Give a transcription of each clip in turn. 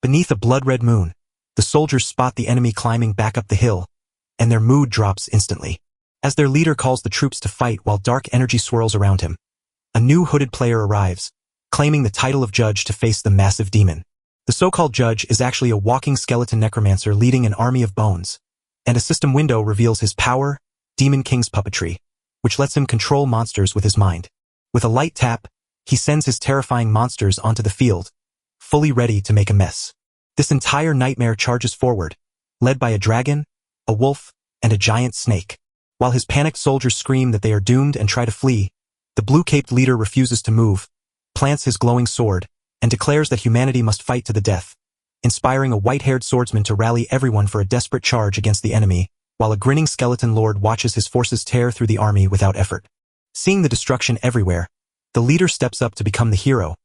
Beneath a blood-red moon, the soldiers spot the enemy climbing back up the hill, and their mood drops instantly. As their leader calls the troops to fight while dark energy swirls around him, a new hooded player arrives, claiming the title of judge to face the massive demon. The so-called judge is actually a walking skeleton necromancer leading an army of bones, and a system window reveals his power, Demon King's puppetry, which lets him control monsters with his mind. With a light tap, he sends his terrifying monsters onto the field, fully ready to make a mess. This entire nightmare charges forward, led by a dragon, a wolf, and a giant snake. While his panicked soldiers scream that they are doomed and try to flee, the blue-caped leader refuses to move, plants his glowing sword, and declares that humanity must fight to the death, inspiring a white-haired swordsman to rally everyone for a desperate charge against the enemy, while a grinning skeleton lord watches his forces tear through the army without effort. Seeing the destruction everywhere, the leader steps up to become the hero,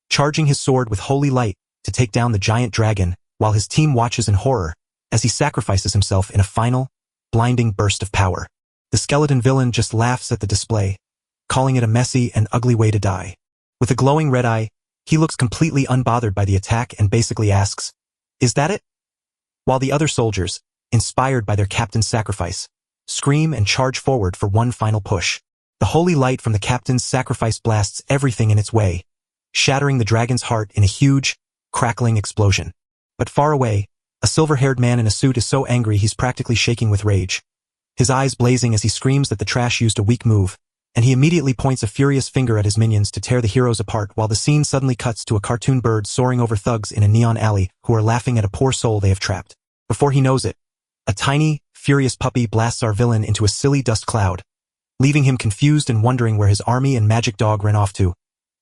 charging his sword with holy light to take down the giant dragon, while his team watches in horror as he sacrifices himself in a final, blinding burst of power. The skeleton villain just laughs at the display, calling it a messy and ugly way to die. With a glowing red eye, he looks completely unbothered by the attack and basically asks, "Is that it?" While the other soldiers, inspired by their captain's sacrifice, scream and charge forward for one final push. The holy light from the captain's sacrifice blasts everything in its way, shattering the dragon's heart in a huge, crackling explosion. But far away, a silver-haired man in a suit is so angry he's practically shaking with rage. His eyes blazing as he screams that the trash used a weak move, and he immediately points a furious finger at his minions to tear the heroes apart while the scene suddenly cuts to a cartoon bird soaring over thugs in a neon alley who are laughing at a poor soul they have trapped. Before he knows it, a tiny, furious puppy blasts our villain into a silly dust cloud, leaving him confused and wondering where his army and magic dog ran off to,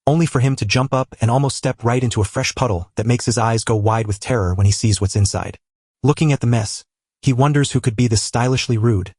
only for him to jump up and almost step right into a fresh puddle that makes his eyes go wide with terror when he sees what's inside. Looking at the mess, he wonders who could be this stylishly rude,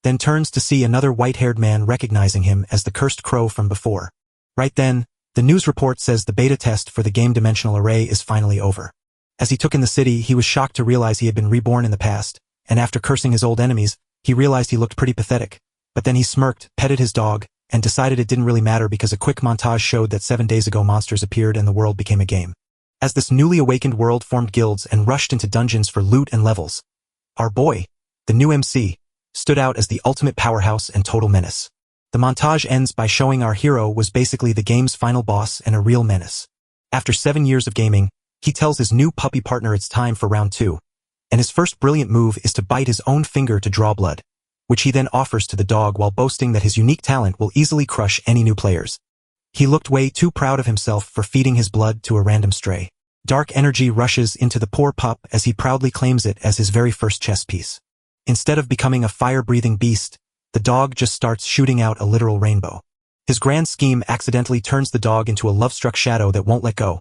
then turns to see another white-haired man recognizing him as the cursed crow from before. Right then, the news report says the beta test for the game Dimensional Array is finally over. As he took in the city, he was shocked to realize he had been reborn in the past, and after cursing his old enemies, he realized he looked pretty pathetic. But then he smirked, petted his dog, and decided it didn't really matter because a quick montage showed that 7 days ago monsters appeared and the world became a game. As this newly awakened world formed guilds and rushed into dungeons for loot and levels, our boy, the new MC, stood out as the ultimate powerhouse and total menace. The montage ends by showing our hero was basically the game's final boss and a real menace. After 7 years of gaming, he tells his new puppy partner it's time for round 2, and his first brilliant move is to bite his own finger to draw blood, which he then offers to the dog while boasting that his unique talent will easily crush any new players. He looked way too proud of himself for feeding his blood to a random stray. Dark energy rushes into the poor pup as he proudly claims it as his very first chess piece. Instead of becoming a fire-breathing beast, the dog just starts shooting out a literal rainbow. His grand scheme accidentally turns the dog into a love-struck shadow that won't let go,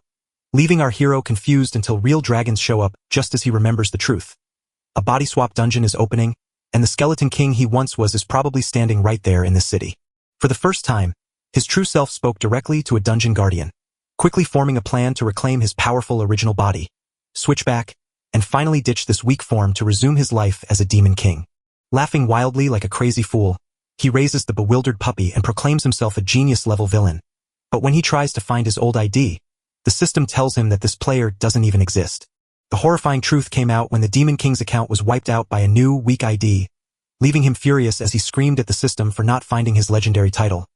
leaving our hero confused until real dragons show up just as he remembers the truth. A body swap dungeon is opening, and the skeleton king he once was is probably standing right there in the city. For the first time, his true self spoke directly to a dungeon guardian, quickly forming a plan to reclaim his powerful original body, switch back, and finally ditch this weak form to resume his life as a demon king. Laughing wildly like a crazy fool, he raises the bewildered puppy and proclaims himself a genius-level villain. But when he tries to find his old ID, the system tells him that this player doesn't even exist. The horrifying truth came out when the Demon King's account was wiped out by a new, weak ID, leaving him furious as he screamed at the system for not finding his legendary title,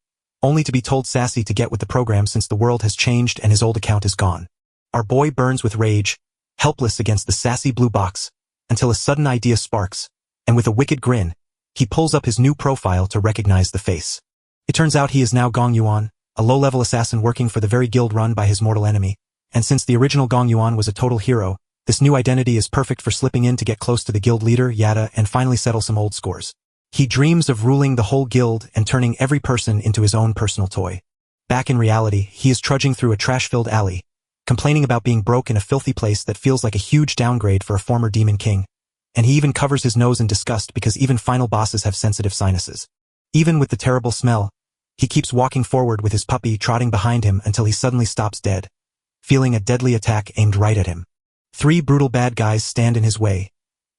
only to be told sassy to get with the program since the world has changed and his old account is gone. Our boy burns with rage, helpless against the sassy blue box, until a sudden idea sparks, and with a wicked grin, he pulls up his new profile to recognize the face. It turns out he is now Gong Yuan, a low-level assassin working for the very guild run by his mortal enemy, and since the original Gong Yuan was a total hero, this new identity is perfect for slipping in to get close to the guild leader, Yada, and finally settle some old scores. He dreams of ruling the whole guild and turning every person into his own personal toy. Back in reality, he is trudging through a trash-filled alley, complaining about being broke in a filthy place that feels like a huge downgrade for a former demon king, and he even covers his nose in disgust because even final bosses have sensitive sinuses. Even with the terrible smell, he keeps walking forward with his puppy trotting behind him until he suddenly stops dead, feeling a deadly attack aimed right at him. 3 brutal bad guys stand in his way,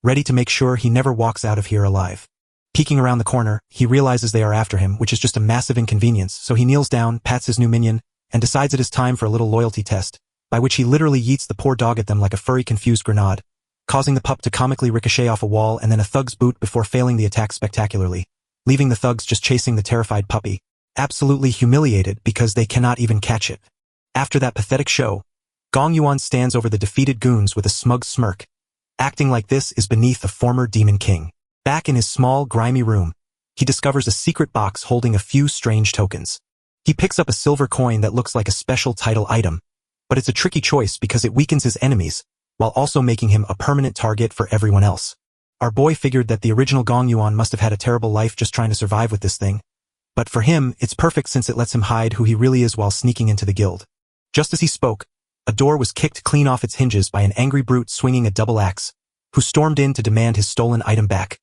ready to make sure he never walks out of here alive. Peeking around the corner, he realizes they are after him, which is just a massive inconvenience, so he kneels down, pats his new minion, and decides it is time for a little loyalty test, by which he literally yeets the poor dog at them like a furry confused grenade, causing the pup to comically ricochet off a wall and then a thug's boot before failing the attack spectacularly, leaving the thugs just chasing the terrified puppy, absolutely humiliated because they cannot even catch it. After that pathetic show, Gong Yuan stands over the defeated goons with a smug smirk, acting like this is beneath a former demon king. Back in his small, grimy room, he discovers a secret box holding a few strange tokens. He picks up a silver coin that looks like a special title item, but it's a tricky choice because it weakens his enemies, while also making him a permanent target for everyone else. Our boy figured that the original Gong Yuan must have had a terrible life just trying to survive with this thing, but for him, it's perfect since it lets him hide who he really is while sneaking into the guild. Just as he spoke, a door was kicked clean off its hinges by an angry brute swinging a double axe, who stormed in to demand his stolen item back,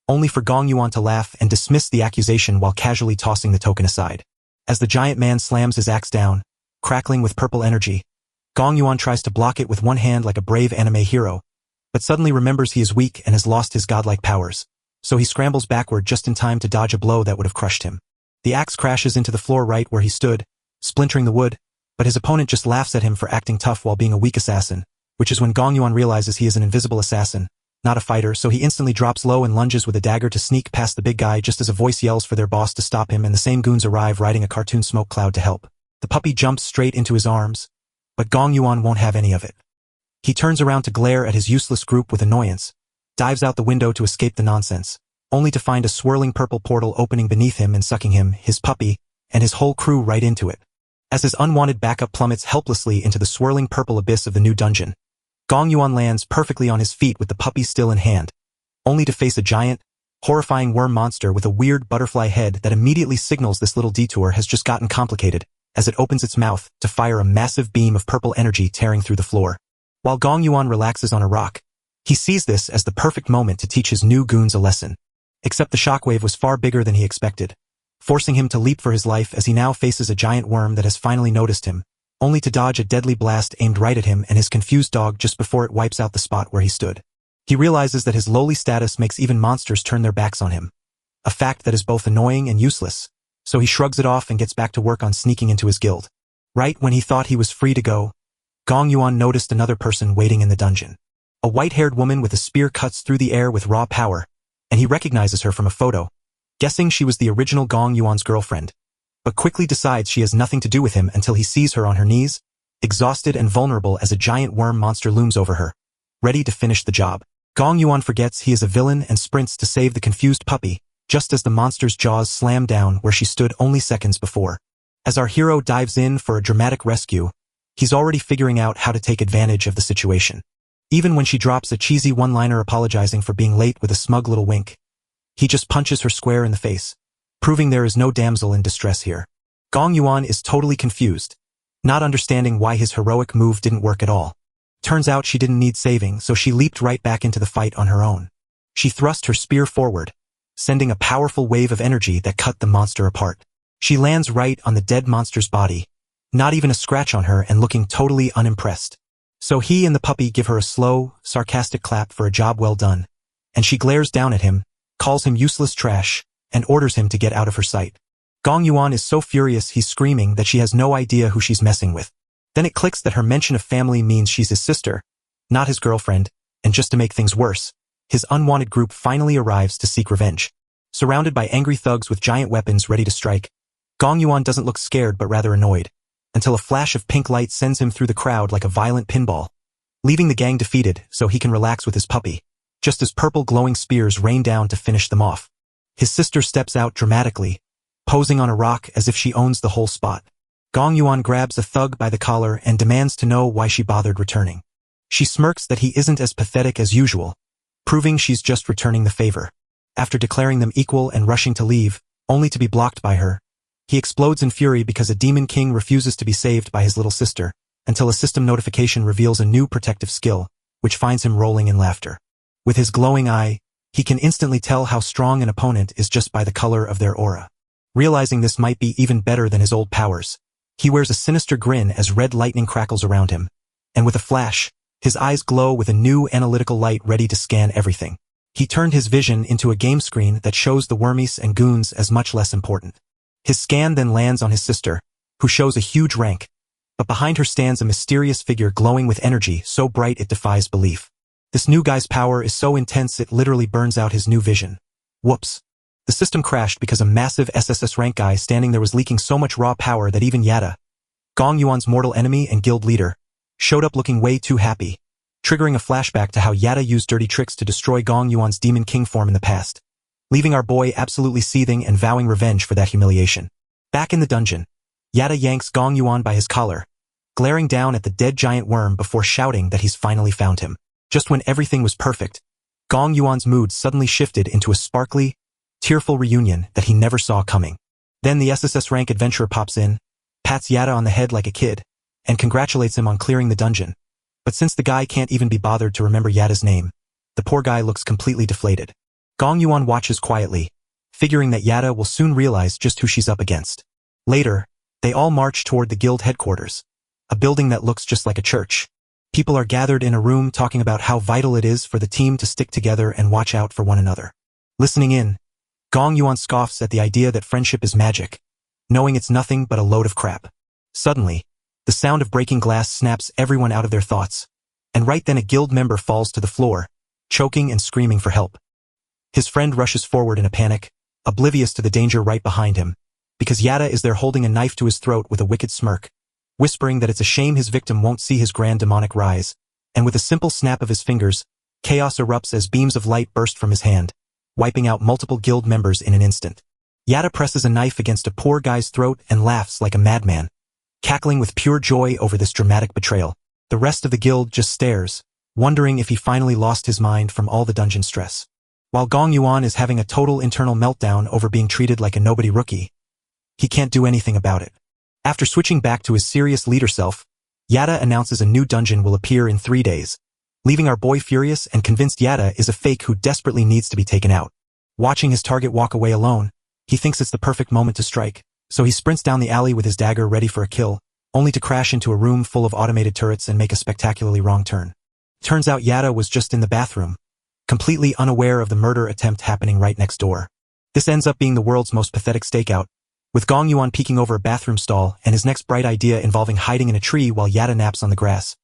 only for Gong Yuan to laugh and dismiss the accusation while casually tossing the token aside. As the giant man slams his axe down, crackling with purple energy, Gong Yuan tries to block it with one hand like a brave anime hero, but suddenly remembers he is weak and has lost his godlike powers, so he scrambles backward just in time to dodge a blow that would have crushed him. The axe crashes into the floor right where he stood, splintering the wood, but his opponent just laughs at him for acting tough while being a weak assassin, which is when Gong Yuan realizes he is an invisible assassin, not a fighter, so he instantly drops low and lunges with a dagger to sneak past the big guy just as a voice yells for their boss to stop him and the same goons arrive riding a cartoon smoke cloud to help. The puppy jumps straight into his arms, but Gong Yuan won't have any of it. He turns around to glare at his useless group with annoyance, dives out the window to escape the nonsense, only to find a swirling purple portal opening beneath him and sucking him, his puppy, and his whole crew right into it. As his unwanted backup plummets helplessly into the swirling purple abyss of the new dungeon, Gong Yuan lands perfectly on his feet with the puppy still in hand, only to face a giant, horrifying worm monster with a weird butterfly head that immediately signals this little detour has just gotten complicated, as it opens its mouth to fire a massive beam of purple energy tearing through the floor. While Gong Yuan relaxes on a rock, he sees this as the perfect moment to teach his new goons a lesson. Except the shockwave was far bigger than he expected, forcing him to leap for his life as he now faces a giant worm that has finally noticed him, only to dodge a deadly blast aimed right at him and his confused dog just before it wipes out the spot where he stood. He realizes that his lowly status makes even monsters turn their backs on him, a fact that is both annoying and useless, so he shrugs it off and gets back to work on sneaking into his guild. Right when he thought he was free to go, Gong Yuan noticed another person waiting in the dungeon. A white-haired woman with a spear cuts through the air with raw power, and he recognizes her from a photo, guessing she was the original Gong Yuan's girlfriend, but quickly decides she has nothing to do with him until he sees her on her knees, exhausted and vulnerable as a giant worm monster looms over her, ready to finish the job. Gong Yuan forgets he is a villain and sprints to save the confused puppy, just as the monster's jaws slam down where she stood only seconds before. As our hero dives in for a dramatic rescue, he's already figuring out how to take advantage of the situation. Even when she drops a cheesy one-liner apologizing for being late with a smug little wink, he just punches her square in the face, proving there is no damsel in distress here. Gong Yuan is totally confused, not understanding why his heroic move didn't work at all. Turns out she didn't need saving, so she leaped right back into the fight on her own. She thrust her spear forward, sending a powerful wave of energy that cut the monster apart. She lands right on the dead monster's body, not even a scratch on her and looking totally unimpressed. So he and the puppy give her a slow, sarcastic clap for a job well done, and she glares down at him, calls him useless trash, and orders him to get out of her sight. Gong Yuan is so furious he's screaming that she has no idea who she's messing with. Then it clicks that her mention of family means she's his sister, not his girlfriend, and just to make things worse, his unwanted group finally arrives to seek revenge. Surrounded by angry thugs with giant weapons ready to strike, Gong Yuan doesn't look scared but rather annoyed, until a flash of pink light sends him through the crowd like a violent pinball, leaving the gang defeated so he can relax with his puppy, just as purple glowing spears rain down to finish them off. His sister steps out dramatically, posing on a rock as if she owns the whole spot. Gong Yuan grabs a thug by the collar and demands to know why she bothered returning. She smirks that he isn't as pathetic as usual, proving she's just returning the favor. After declaring them equal and rushing to leave, only to be blocked by her, he explodes in fury because a demon king refuses to be saved by his little sister, until a system notification reveals a new protective skill, which finds him rolling in laughter. With his glowing eye, he can instantly tell how strong an opponent is just by the color of their aura. Realizing this might be even better than his old powers, he wears a sinister grin as red lightning crackles around him, and with a flash, his eyes glow with a new analytical light ready to scan everything. He turned his vision into a game screen that shows the wormies and goons as much less important. His scan then lands on his sister, who shows a huge rank, but behind her stands a mysterious figure glowing with energy so bright it defies belief. This new guy's power is so intense it literally burns out his new vision. Whoops. The system crashed because a massive SSS rank guy standing there was leaking so much raw power that even Yada, Gong Yuan's mortal enemy and guild leader, showed up looking way too happy, triggering a flashback to how Yada used dirty tricks to destroy Gong Yuan's demon king form in the past, leaving our boy absolutely seething and vowing revenge for that humiliation. Back in the dungeon, Yada yanks Gong Yuan by his collar, glaring down at the dead giant worm before shouting that he's finally found him. Just when everything was perfect, Gong Yuan's mood suddenly shifted into a sparkly, tearful reunion that he never saw coming. Then the SSS rank adventurer pops in, pats Yada on the head like a kid, and congratulates him on clearing the dungeon. But since the guy can't even be bothered to remember Yada's name, the poor guy looks completely deflated. Gong Yuan watches quietly, figuring that Yada will soon realize just who she's up against. Later, they all march toward the guild headquarters, a building that looks just like a church. People are gathered in a room talking about how vital it is for the team to stick together and watch out for one another. Listening in, Gong Yuan scoffs at the idea that friendship is magic, knowing it's nothing but a load of crap. Suddenly, the sound of breaking glass snaps everyone out of their thoughts, and right then a guild member falls to the floor, choking and screaming for help. His friend rushes forward in a panic, oblivious to the danger right behind him, because Yada is there holding a knife to his throat with a wicked smirk, whispering that it's a shame his victim won't see his grand demonic rise, and with a simple snap of his fingers, chaos erupts as beams of light burst from his hand, wiping out multiple guild members in an instant. Yada presses a knife against a poor guy's throat and laughs like a madman, cackling with pure joy over this dramatic betrayal. The rest of the guild just stares, wondering if he finally lost his mind from all the dungeon stress. While Gong Yuan is having a total internal meltdown over being treated like a nobody rookie, he can't do anything about it. After switching back to his serious leader self, Yada announces a new dungeon will appear in 3 days, leaving our boy furious and convinced Yada is a fake who desperately needs to be taken out. Watching his target walk away alone, he thinks it's the perfect moment to strike, so he sprints down the alley with his dagger ready for a kill, only to crash into a room full of automated turrets and make a spectacularly wrong turn. Turns out Yada was just in the bathroom, completely unaware of the murder attempt happening right next door. This ends up being the world's most pathetic stakeout, with Gong Yuan peeking over a bathroom stall and his next bright idea involving hiding in a tree while Yada naps on the grass.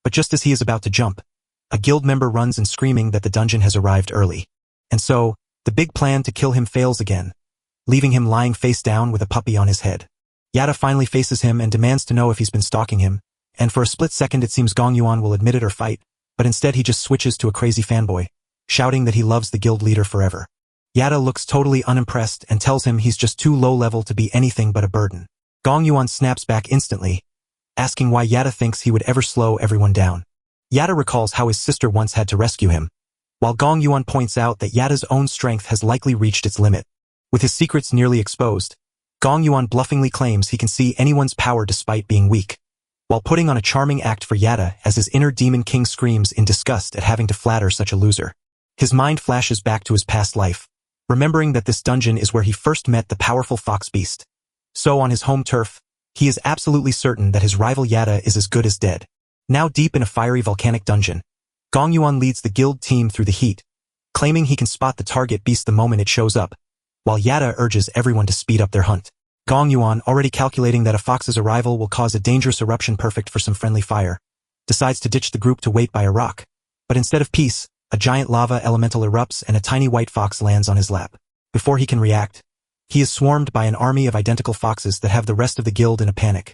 But just as he is about to jump, a guild member runs in screaming that the dungeon has arrived early. And so, the big plan to kill him fails again, leaving him lying face down with a puppy on his head. Yada finally faces him and demands to know if he's been stalking him, and for a split second it seems Gong Yuan will admit it or fight, but instead he just switches to a crazy fanboy, shouting that he loves the guild leader forever. Yada looks totally unimpressed and tells him he's just too low level to be anything but a burden. Gong Yuan snaps back instantly, asking why Yada thinks he would ever slow everyone down. Yada recalls how his sister once had to rescue him, while Gong Yuan points out that Yada's own strength has likely reached its limit. With his secrets nearly exposed, Gong Yuan bluffingly claims he can see anyone's power despite being weak, while putting on a charming act for Yada as his inner demon king screams in disgust at having to flatter such a loser. His mind flashes back to his past life, remembering that this dungeon is where he first met the powerful fox beast. So on his home turf, he is absolutely certain that his rival Yada is as good as dead. Now deep in a fiery volcanic dungeon, Gong Yuan leads the guild team through the heat, claiming he can spot the target beast the moment it shows up, while Yada urges everyone to speed up their hunt. Gong Yuan, already calculating that a fox's arrival will cause a dangerous eruption perfect for some friendly fire, decides to ditch the group to wait by a rock. But instead of peace, a giant lava elemental erupts and a tiny white fox lands on his lap. Before he can react, he is swarmed by an army of identical foxes that have the rest of the guild in a panic,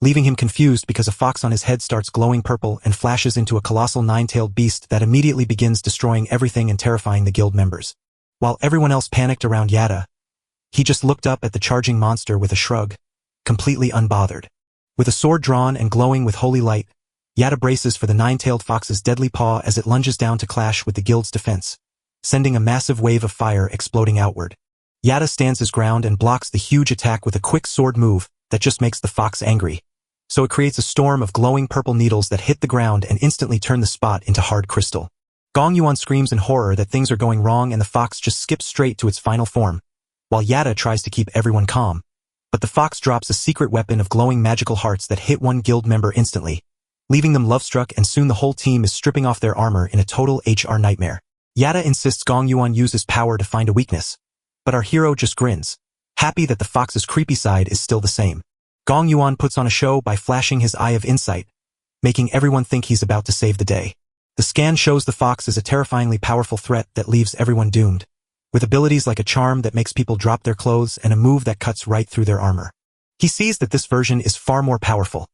leaving him confused because a fox on his head starts glowing purple and flashes into a colossal nine-tailed beast that immediately begins destroying everything and terrifying the guild members. While everyone else panicked around Yada, he just looked up at the charging monster with a shrug, completely unbothered. With a sword drawn and glowing with holy light, Yada braces for the nine-tailed fox's deadly paw as it lunges down to clash with the guild's defense, sending a massive wave of fire exploding outward. Yada stands his ground and blocks the huge attack with a quick sword move that just makes the fox angry, so it creates a storm of glowing purple needles that hit the ground and instantly turn the spot into hard crystal. Gong Yuan screams in horror that things are going wrong and the fox just skips straight to its final form, while Yada tries to keep everyone calm. But the fox drops a secret weapon of glowing magical hearts that hit one guild member instantly, leaving them love-struck, and soon the whole team is stripping off their armor in a total HR nightmare. Yada insists Gong Yuan use his power to find a weakness, but our hero just grins, happy that the fox's creepy side is still the same. Gong Yuan puts on a show by flashing his eye of insight, making everyone think he's about to save the day. The scan shows the fox as a terrifyingly powerful threat that leaves everyone doomed, with abilities like a charm that makes people drop their clothes and a move that cuts right through their armor. He sees that this version is far more powerful,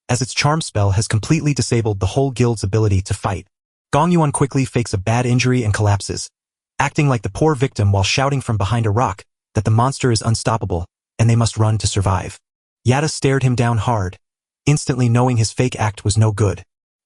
as its charm spell has completely disabled the whole guild's ability to fight. Gong Yuan quickly fakes a bad injury and collapses, acting like the poor victim while shouting from behind a rock that the monster is unstoppable and they must run to survive. Yada stared him down hard, instantly knowing his fake act was no good.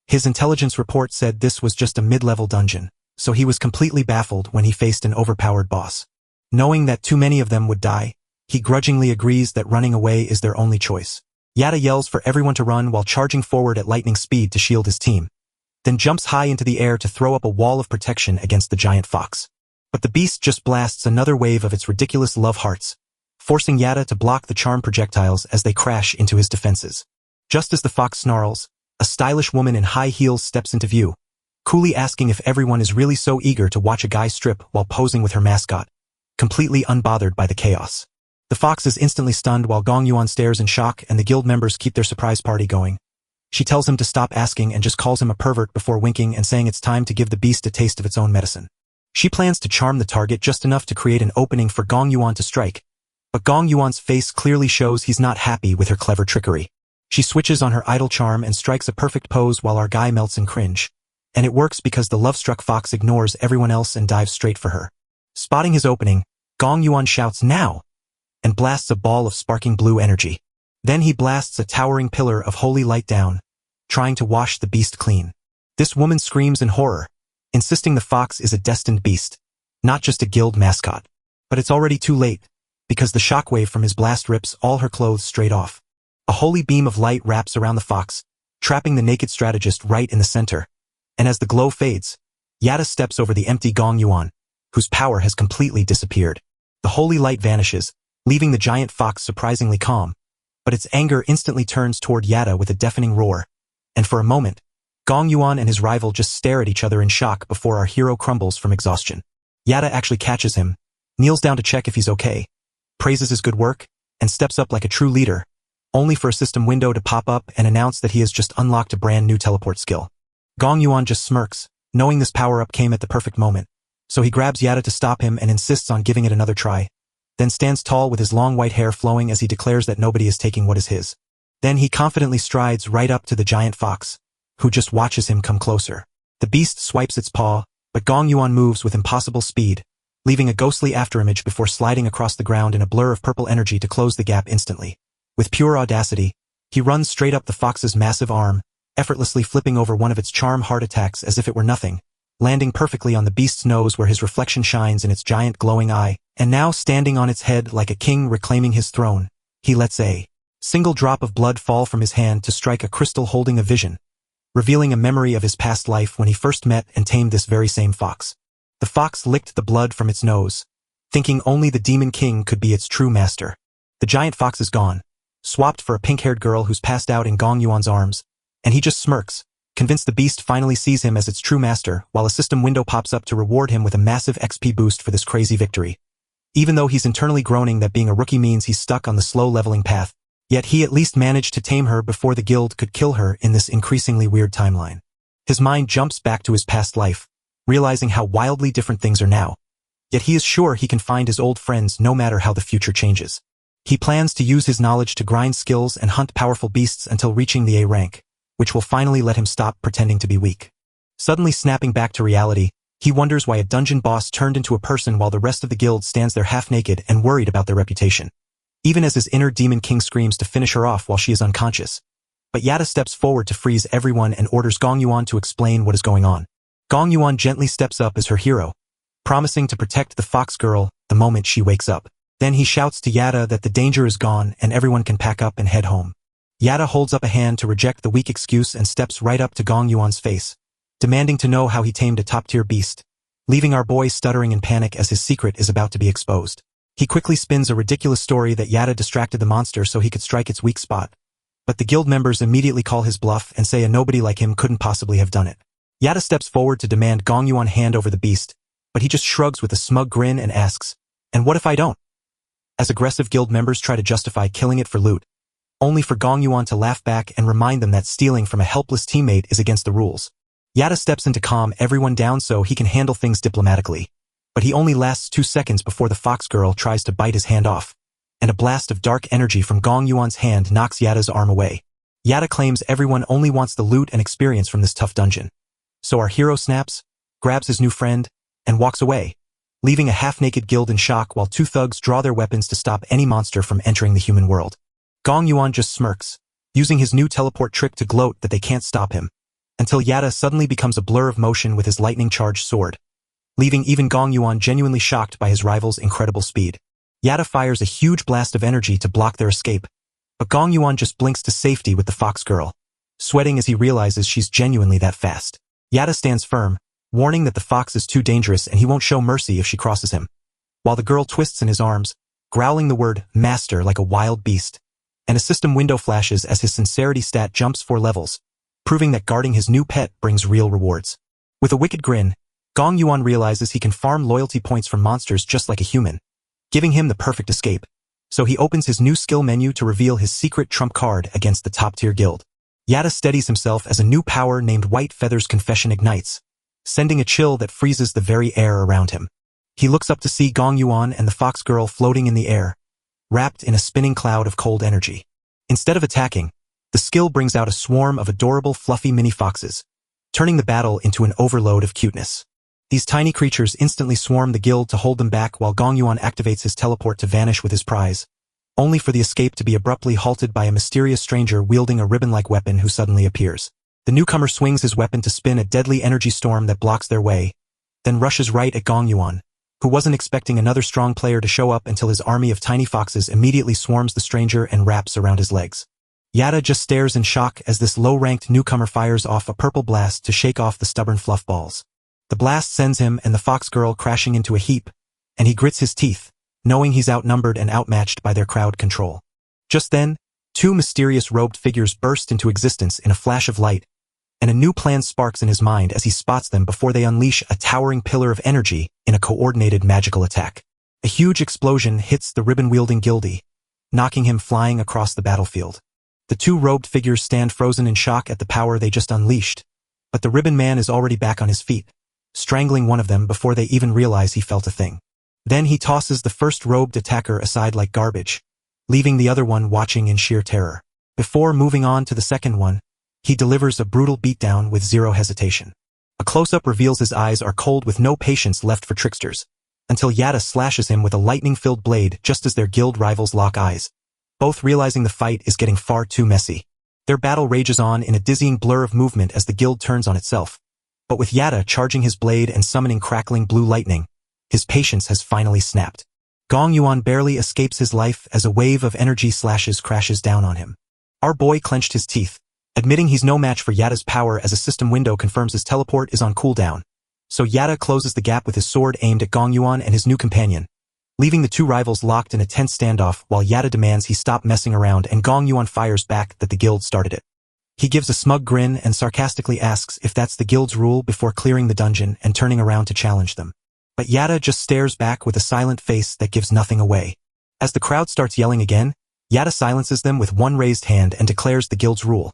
His intelligence report said this was just a mid-level dungeon, so he was completely baffled when he faced an overpowered boss. Knowing that too many of them would die, he grudgingly agrees that running away is their only choice. Yada yells for everyone to run while charging forward at lightning speed to shield his team, then jumps high into the air to throw up a wall of protection against the giant fox. But the beast just blasts another wave of its ridiculous love hearts, forcing Yada to block the charm projectiles as they crash into his defenses. Just as the fox snarls, a stylish woman in high heels steps into view, coolly asking if everyone is really so eager to watch a guy strip while posing with her mascot, completely unbothered by the chaos. The fox is instantly stunned while Gong Yuan stares in shock and the guild members keep their surprise party going. She tells him to stop asking and just calls him a pervert before winking and saying it's time to give the beast a taste of its own medicine. She plans to charm the target just enough to create an opening for Gong Yuan to strike, but Gong Yuan's face clearly shows he's not happy with her clever trickery. She switches on her idle charm and strikes a perfect pose while our guy melts in cringe. And it works because the love-struck fox ignores everyone else and dives straight for her. Spotting his opening, Gong Yuan shouts "Now!" and blasts a ball of sparking blue energy. Then he blasts a towering pillar of holy light down, trying to wash the beast clean. This woman screams in horror, insisting the fox is a destined beast, not just a guild mascot. But it's already too late, because the shockwave from his blast rips all her clothes straight off. A holy beam of light wraps around the fox, trapping the naked strategist right in the center. And as the glow fades, Yada steps over the empty Gong Yuan, whose power has completely disappeared. The holy light vanishes, leaving the giant fox surprisingly calm, but its anger instantly turns toward Yada with a deafening roar. And for a moment, Gong Yuan and his rival just stare at each other in shock before our hero crumbles from exhaustion. Yada actually catches him, kneels down to check if he's okay, praises his good work, and steps up like a true leader, only for a system window to pop up and announce that he has just unlocked a brand new teleport skill. Gong Yuan just smirks, knowing this power-up came at the perfect moment, so he grabs Yada to stop him and insists on giving it another try, then stands tall with his long white hair flowing as he declares that nobody is taking what is his. Then he confidently strides right up to the giant fox, who just watches him come closer. The beast swipes its paw, but Gong Yuan moves with impossible speed, leaving a ghostly afterimage before sliding across the ground in a blur of purple energy to close the gap instantly. With pure audacity, he runs straight up the fox's massive arm, effortlessly flipping over one of its charm heart attacks as if it were nothing, landing perfectly on the beast's nose where his reflection shines in its giant glowing eye, and now standing on its head like a king reclaiming his throne, he lets a single drop of blood fall from his hand to strike a crystal holding a vision, revealing a memory of his past life when he first met and tamed this very same fox. The fox licked the blood from its nose, thinking only the Demon King could be its true master. The giant fox is gone, swapped for a pink-haired girl who's passed out in Gong Yuan's arms, and he just smirks, convinced the beast finally sees him as its true master, while a system window pops up to reward him with a massive XP boost for this crazy victory. Even though he's internally groaning that being a rookie means he's stuck on the slow leveling path, yet he at least managed to tame her before the guild could kill her in this increasingly weird timeline. His mind jumps back to his past life, realizing how wildly different things are now. Yet he is sure he can find his old friends no matter how the future changes. He plans to use his knowledge to grind skills and hunt powerful beasts until reaching the A rank, which will finally let him stop pretending to be weak. Suddenly snapping back to reality, he wonders why a dungeon boss turned into a person while the rest of the guild stands there half-naked and worried about their reputation. Even as his inner Demon King screams to finish her off while she is unconscious. But Yada steps forward to freeze everyone and orders Gong Yuan to explain what is going on. Gong Yuan gently steps up as her hero, promising to protect the fox girl the moment she wakes up. Then he shouts to Yada that the danger is gone and everyone can pack up and head home. Yada holds up a hand to reject the weak excuse and steps right up to Gong Yuan's face, demanding to know how he tamed a top-tier beast, leaving our boy stuttering in panic as his secret is about to be exposed. He quickly spins a ridiculous story that Yada distracted the monster so he could strike its weak spot, but the guild members immediately call his bluff and say a nobody like him couldn't possibly have done it. Yada steps forward to demand Gong Yuan hand over the beast, but he just shrugs with a smug grin and asks, "And what if I don't?" As aggressive guild members try to justify killing it for loot, only for Gong Yuan to laugh back and remind them that stealing from a helpless teammate is against the rules. Yada steps in to calm everyone down so he can handle things diplomatically, but he only lasts 2 seconds before the fox girl tries to bite his hand off, and a blast of dark energy from Gong Yuan's hand knocks Yada's arm away. Yada claims everyone only wants the loot and experience from this tough dungeon. So our hero snaps, grabs his new friend, and walks away, leaving a half-naked guild in shock while 2 thugs draw their weapons to stop any monster from entering the human world. Gong Yuan just smirks, using his new teleport trick to gloat that they can't stop him, until Yada suddenly becomes a blur of motion with his lightning-charged sword, leaving even Gong Yuan genuinely shocked by his rival's incredible speed. Yada fires a huge blast of energy to block their escape, but Gong Yuan just blinks to safety with the fox girl, sweating as he realizes she's genuinely that fast. Yada stands firm, warning that the fox is too dangerous and he won't show mercy if she crosses him, while the girl twists in his arms, growling the word master like a wild beast, and a system window flashes as his sincerity stat jumps 4 levels, proving that guarding his new pet brings real rewards. With a wicked grin, Gong Yuan realizes he can farm loyalty points from monsters just like a human, giving him the perfect escape. So he opens his new skill menu to reveal his secret trump card against the top-tier guild. Yada steadies himself as a new power named White Feather's Confession ignites, sending a chill that freezes the very air around him. He looks up to see Gong Yuan and the fox girl floating in the air, wrapped in a spinning cloud of cold energy. Instead of attacking, the skill brings out a swarm of adorable fluffy mini-foxes, turning the battle into an overload of cuteness. These tiny creatures instantly swarm the guild to hold them back while Gong Yuan activates his teleport to vanish with his prize, only for the escape to be abruptly halted by a mysterious stranger wielding a ribbon-like weapon who suddenly appears. The newcomer swings his weapon to spin a deadly energy storm that blocks their way, then rushes right at Gong Yuan, who wasn't expecting another strong player to show up until his army of tiny foxes immediately swarms the stranger and wraps around his legs. Yada just stares in shock as this low-ranked newcomer fires off a purple blast to shake off the stubborn fluff balls. The blast sends him and the fox girl crashing into a heap, and he grits his teeth, knowing he's outnumbered and outmatched by their crowd control. Just then, 2 mysterious robed figures burst into existence in a flash of light, and a new plan sparks in his mind as he spots them before they unleash a towering pillar of energy in a coordinated magical attack. A huge explosion hits the ribbon-wielding guildie, knocking him flying across the battlefield. The 2 robed figures stand frozen in shock at the power they just unleashed, but the ribbon man is already back on his feet, strangling one of them before they even realize he felt a thing. Then he tosses the first robed attacker aside like garbage, leaving the other one watching in sheer terror. Before moving on to the second one, he delivers a brutal beatdown with zero hesitation. A close-up reveals his eyes are cold with no patience left for tricksters, until Yada slashes him with a lightning-filled blade just as their guild rivals lock eyes, both realizing the fight is getting far too messy. Their battle rages on in a dizzying blur of movement as the guild turns on itself. But with Yada charging his blade and summoning crackling blue lightning, his patience has finally snapped. Gong Yuan barely escapes his life as a wave of energy slashes crashes down on him. Our boy clenched his teeth, admitting he's no match for Yada's power as a system window confirms his teleport is on cooldown. So Yada closes the gap with his sword aimed at Gong Yuan and his new companion, leaving the 2 rivals locked in a tense standoff while Yada demands he stop messing around and Gong Yuan fires back that the guild started it. He gives a smug grin and sarcastically asks if that's the guild's rule before clearing the dungeon and turning around to challenge them. But Yada just stares back with a silent face that gives nothing away. As the crowd starts yelling again, Yada silences them with one raised hand and declares the guild's rule.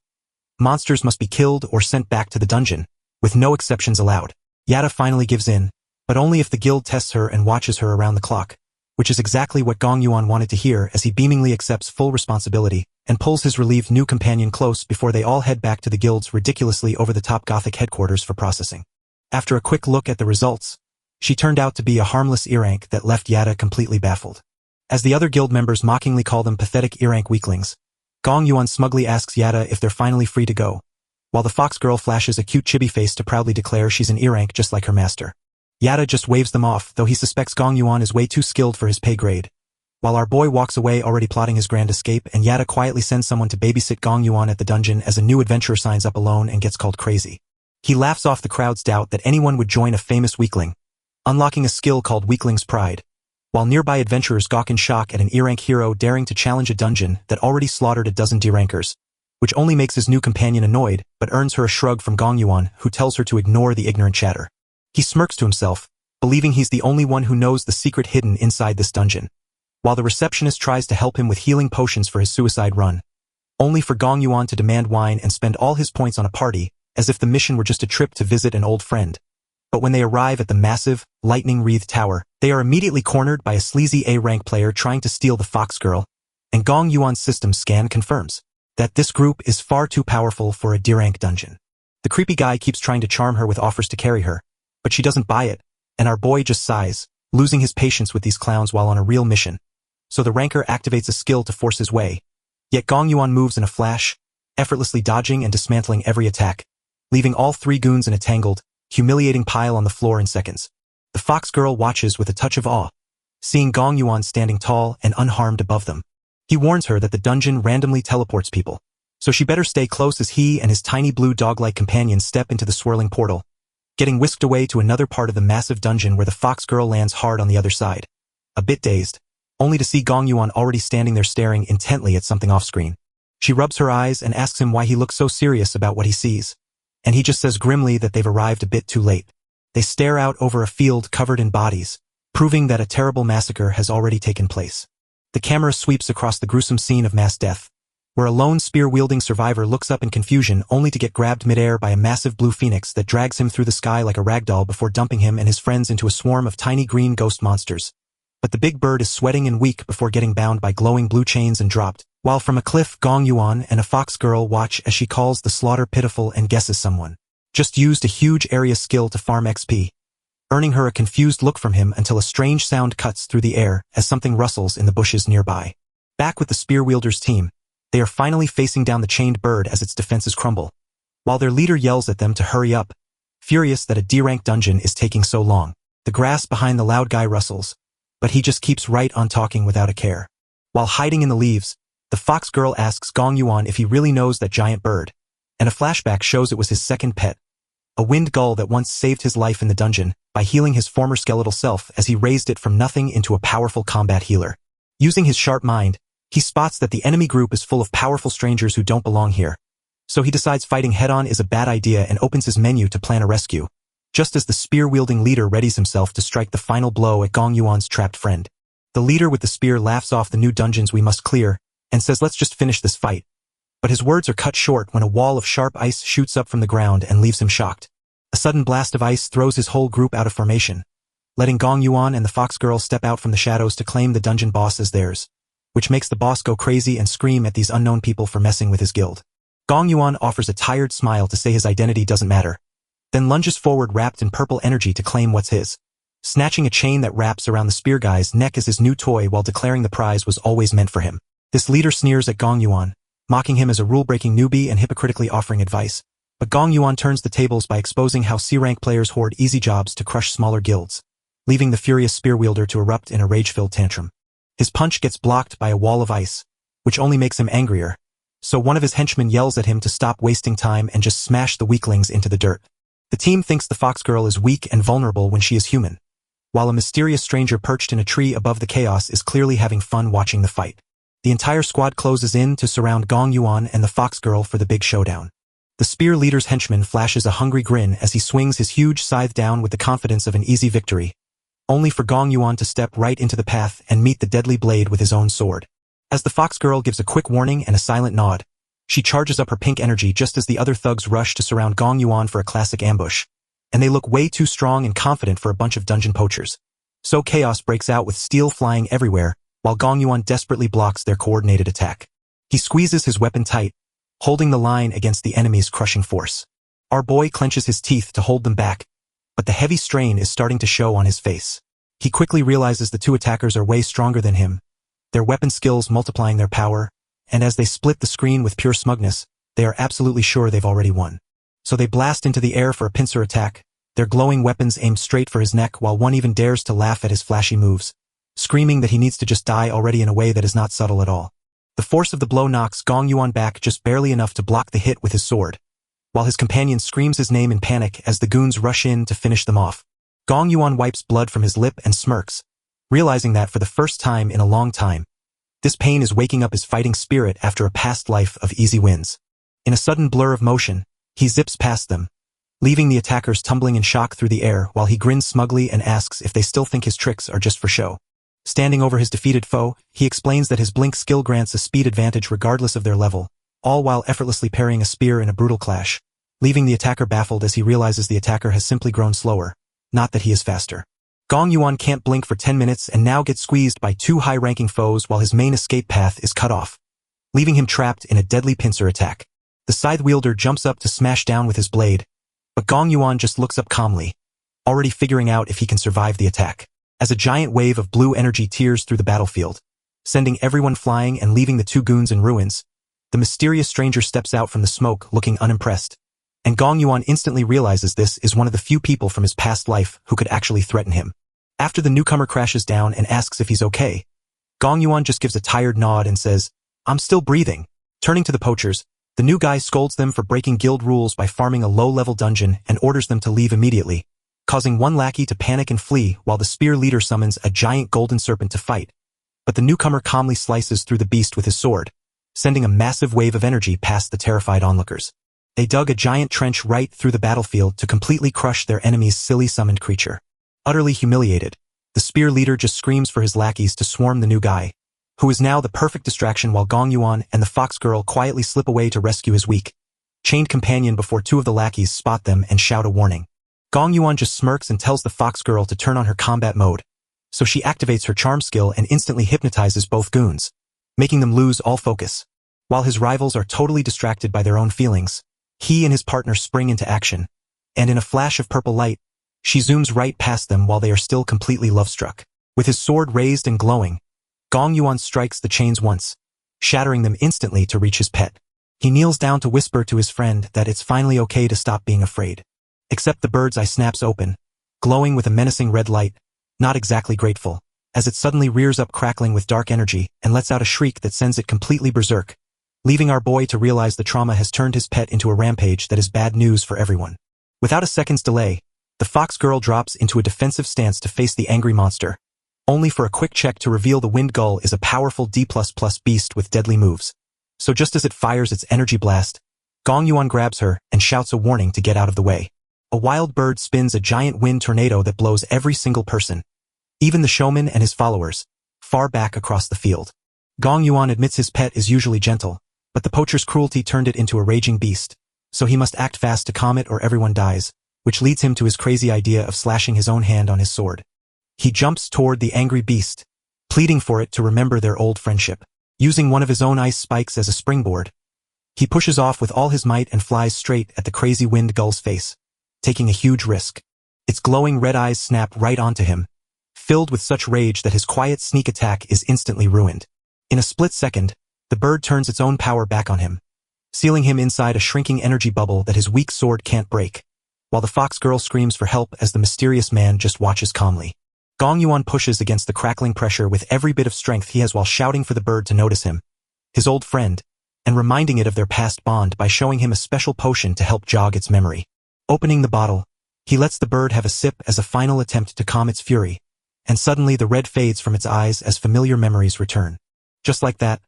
Monsters must be killed or sent back to the dungeon, with no exceptions allowed. Yada finally gives in, but only if the guild tests her and watches her around the clock, which is exactly what Gong Yuan wanted to hear as he beamingly accepts full responsibility and pulls his relieved new companion close before they all head back to the guild's ridiculously over-the-top Gothic headquarters for processing. After a quick look at the results, she turned out to be a harmless ear-rank that left Yada completely baffled. As the other guild members mockingly call them pathetic ear-rank weaklings, Gong Yuan smugly asks Yada if they're finally free to go, while the fox girl flashes a cute chibi face to proudly declare she's an ear-rank just like her master. Yada just waves them off, though he suspects Gong Yuan is way too skilled for his pay grade, while our boy walks away already plotting his grand escape and Yada quietly sends someone to babysit Gong Yuan at the dungeon as a new adventurer signs up alone and gets called crazy. He laughs off the crowd's doubt that anyone would join a famous weakling, unlocking a skill called Weakling's Pride, while nearby adventurers gawk in shock at an E-rank hero daring to challenge a dungeon that already slaughtered a dozen D-rankers, which only makes his new companion annoyed but earns her a shrug from Gong Yuan, who tells her to ignore the ignorant chatter. He smirks to himself, believing he's the only one who knows the secret hidden inside this dungeon. While the receptionist tries to help him with healing potions for his suicide run, only for Gong Yuan to demand wine and spend all his points on a party, as if the mission were just a trip to visit an old friend. But when they arrive at the massive, lightning-wreathed tower, they are immediately cornered by a sleazy A-rank player trying to steal the Fox Girl, and Gong Yuan's system scan confirms that this group is far too powerful for a D-rank dungeon. The creepy guy keeps trying to charm her with offers to carry her, but she doesn't buy it, and our boy just sighs, losing his patience with these clowns while on a real mission. So the ranker activates a skill to force his way, yet Gong Yuan moves in a flash, effortlessly dodging and dismantling every attack, leaving all three goons in a tangled, humiliating pile on the floor in seconds. The Fox Girl watches with a touch of awe, seeing Gong Yuan standing tall and unharmed above them. He warns her that the dungeon randomly teleports people, so she better stay close as he and his tiny blue dog-like companion step into the swirling portal, getting whisked away to another part of the massive dungeon where the Fox Girl lands hard on the other side. A bit dazed, only to see Gong Yuan already standing there staring intently at something off-screen. She rubs her eyes and asks him why he looks so serious about what he sees, and he just says grimly that they've arrived a bit too late. They stare out over a field covered in bodies, proving that a terrible massacre has already taken place. The camera sweeps across the gruesome scene of mass death, where a lone spear-wielding survivor looks up in confusion only to get grabbed midair by a massive blue phoenix that drags him through the sky like a ragdoll before dumping him and his friends into a swarm of tiny green ghost monsters. But the big bird is sweating and weak before getting bound by glowing blue chains and dropped, while from a cliff Gong Yuan and a Fox Girl watch as she calls the slaughter pitiful and guesses someone just used a huge area skill to farm XP, earning her a confused look from him until a strange sound cuts through the air as something rustles in the bushes nearby. Back with the spear wielder's team, they are finally facing down the chained bird as its defenses crumble, while their leader yells at them to hurry up, furious that a D-rank dungeon is taking so long. The grass behind the loud guy rustles, but he just keeps right on talking without a care. While hiding in the leaves, the Fox Girl asks Gong Yuan if he really knows that giant bird, and a flashback shows it was his second pet, a wind gull that once saved his life in the dungeon by healing his former skeletal self as he raised it from nothing into a powerful combat healer. Using his sharp mind, he spots that the enemy group is full of powerful strangers who don't belong here, so he decides fighting head-on is a bad idea and opens his menu to plan a rescue, just as the spear-wielding leader readies himself to strike the final blow at Gong Yuan's trapped friend. The leader with the spear laughs off the new dungeons we must clear and says let's just finish this fight. But his words are cut short when a wall of sharp ice shoots up from the ground and leaves him shocked. A sudden blast of ice throws his whole group out of formation, letting Gong Yuan and the Fox Girl step out from the shadows to claim the dungeon boss as theirs, which makes the boss go crazy and scream at these unknown people for messing with his guild. Gong Yuan offers a tired smile to say his identity doesn't matter, then lunges forward wrapped in purple energy to claim what's his, snatching a chain that wraps around the spear guy's neck as his new toy while declaring the prize was always meant for him. This leader sneers at Gong Yuan, mocking him as a rule-breaking newbie and hypocritically offering advice. But Gong Yuan turns the tables by exposing how C-rank players hoard easy jobs to crush smaller guilds, leaving the furious spear wielder to erupt in a rage-filled tantrum. His punch gets blocked by a wall of ice, which only makes him angrier, so one of his henchmen yells at him to stop wasting time and just smash the weaklings into the dirt. The team thinks the Fox Girl is weak and vulnerable when she is human, while a mysterious stranger perched in a tree above the chaos is clearly having fun watching the fight. The entire squad closes in to surround Gong Yuan and the Fox Girl for the big showdown. The spear leader's henchman flashes a hungry grin as he swings his huge scythe down with the confidence of an easy victory, only for Gong Yuan to step right into the path and meet the deadly blade with his own sword. As the Fox Girl gives a quick warning and a silent nod, she charges up her pink energy just as the other thugs rush to surround Gong Yuan for a classic ambush, and they look way too strong and confident for a bunch of dungeon poachers. So chaos breaks out with steel flying everywhere, while Gong Yuan desperately blocks their coordinated attack. He squeezes his weapon tight, holding the line against the enemy's crushing force. Our boy clenches his teeth to hold them back, but the heavy strain is starting to show on his face. He quickly realizes the two attackers are way stronger than him, their weapon skills multiplying their power, and as they split the screen with pure smugness, they are absolutely sure they've already won. So they blast into the air for a pincer attack, their glowing weapons aimed straight for his neck while one even dares to laugh at his flashy moves, screaming that he needs to just die already in a way that is not subtle at all. The force of the blow knocks Gong Yuan back just barely enough to block the hit with his sword, while his companion screams his name in panic as the goons rush in to finish them off. Gong Yuan wipes blood from his lip and smirks, realizing that for the first time in a long time, this pain is waking up his fighting spirit after a past life of easy wins. In a sudden blur of motion, he zips past them, leaving the attackers tumbling in shock through the air while he grins smugly and asks if they still think his tricks are just for show. Standing over his defeated foe, he explains that his blink skill grants a speed advantage regardless of their level, all while effortlessly parrying a spear in a brutal clash, leaving the attacker baffled as he realizes the attacker has simply grown slower, not that he is faster. Gong Yuan can't blink for 10 minutes and now gets squeezed by two high-ranking foes while his main escape path is cut off, leaving him trapped in a deadly pincer attack. The scythe wielder jumps up to smash down with his blade, but Gong Yuan just looks up calmly, already figuring out if he can survive the attack. As a giant wave of blue energy tears through the battlefield, sending everyone flying and leaving the two goons in ruins, the mysterious stranger steps out from the smoke looking unimpressed, and Gong Yuan instantly realizes this is one of the few people from his past life who could actually threaten him. After the newcomer crashes down and asks if he's okay, Gong Yuan just gives a tired nod and says, "I'm still breathing." Turning to the poachers, the new guy scolds them for breaking guild rules by farming a low-level dungeon and orders them to leave immediately, causing one lackey to panic and flee while the spear leader summons a giant golden serpent to fight. But the newcomer calmly slices through the beast with his sword, sending a massive wave of energy past the terrified onlookers. They dug a giant trench right through the battlefield to completely crush their enemy's silly summoned creature. Utterly humiliated, the spear leader just screams for his lackeys to swarm the new guy, who is now the perfect distraction while Gong Yuan and the fox girl quietly slip away to rescue his weak, chained companion before two of the lackeys spot them and shout a warning. Gong Yuan just smirks and tells the fox girl to turn on her combat mode, so she activates her charm skill and instantly hypnotizes both goons, making them lose all focus. While his rivals are totally distracted by their own feelings, he and his partner spring into action, and in a flash of purple light, she zooms right past them while they are still completely love-struck. With his sword raised and glowing, Gong Yuan strikes the chains once, shattering them instantly to reach his pet. He kneels down to whisper to his friend that it's finally okay to stop being afraid. Except the bird's eye snaps open, glowing with a menacing red light, not exactly grateful, as it suddenly rears up crackling with dark energy and lets out a shriek that sends it completely berserk, leaving our boy to realize the trauma has turned his pet into a rampage that is bad news for everyone. Without a second's delay, the fox girl drops into a defensive stance to face the angry monster, only for a quick check to reveal the wind gull is a powerful D++ beast with deadly moves. So just as it fires its energy blast, Gong Yuan grabs her and shouts a warning to get out of the way. A wild bird spins a giant wind tornado that blows every single person, even the showman and his followers, far back across the field. Gong Yuan admits his pet is usually gentle, but the poacher's cruelty turned it into a raging beast, so he must act fast to calm it or everyone dies, which leads him to his crazy idea of slashing his own hand on his sword. He jumps toward the angry beast, pleading for it to remember their old friendship. Using one of his own ice spikes as a springboard, he pushes off with all his might and flies straight at the crazy wind gull's face, taking a huge risk. Its glowing red eyes snap right onto him, filled with such rage that his quiet sneak attack is instantly ruined. In a split second, the bird turns its own power back on him, sealing him inside a shrinking energy bubble that his weak sword can't break, while the fox girl screams for help as the mysterious man just watches calmly. Gong Yuan pushes against the crackling pressure with every bit of strength he has while shouting for the bird to notice him, his old friend, and reminding it of their past bond by showing him a special potion to help jog its memory. Opening the bottle, he lets the bird have a sip as a final attempt to calm its fury, and suddenly the red fades from its eyes as familiar memories return. Just like that,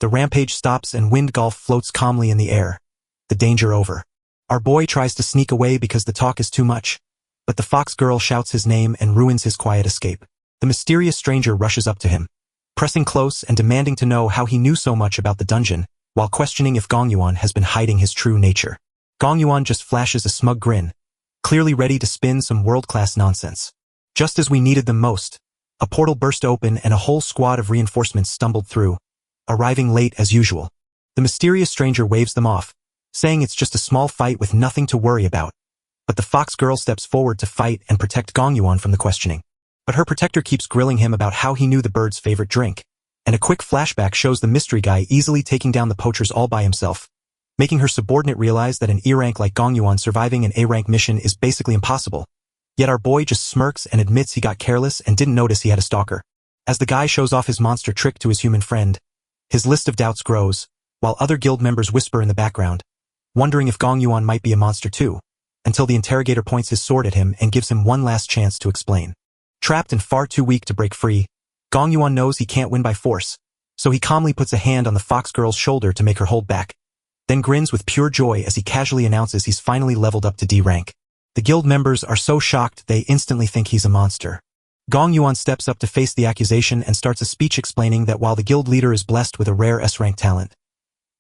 the rampage stops and Wind Golf floats calmly in the air, the danger over. Our boy tries to sneak away because the talk is too much, but the fox girl shouts his name and ruins his quiet escape. The mysterious stranger rushes up to him, pressing close and demanding to know how he knew so much about the dungeon, while questioning if Gong Yuan has been hiding his true nature. Gong Yuan just flashes a smug grin, clearly ready to spin some world-class nonsense. Just as we needed them most, a portal burst open and a whole squad of reinforcements stumbled through, arriving late as usual. The mysterious stranger waves them off, saying it's just a small fight with nothing to worry about. But the fox girl steps forward to fight and protect Gong Yuan from the questioning. But her protector keeps grilling him about how he knew the bird's favorite drink, and a quick flashback shows the mystery guy easily taking down the poachers all by himself, making her subordinate realize that an E-rank like Gong Yuan surviving an A-rank mission is basically impossible. Yet our boy just smirks and admits he got careless and didn't notice he had a stalker. As the guy shows off his monster trick to his human friend, his list of doubts grows, while other guild members whisper in the background, wondering if Gong Yuan might be a monster too, until the interrogator points his sword at him and gives him one last chance to explain. Trapped and far too weak to break free, Gong Yuan knows he can't win by force, so he calmly puts a hand on the fox girl's shoulder to make her hold back, then grins with pure joy as he casually announces he's finally leveled up to D rank. The guild members are so shocked they instantly think he's a monster. Gong Yuan steps up to face the accusation and starts a speech explaining that while the guild leader is blessed with a rare S-rank talent,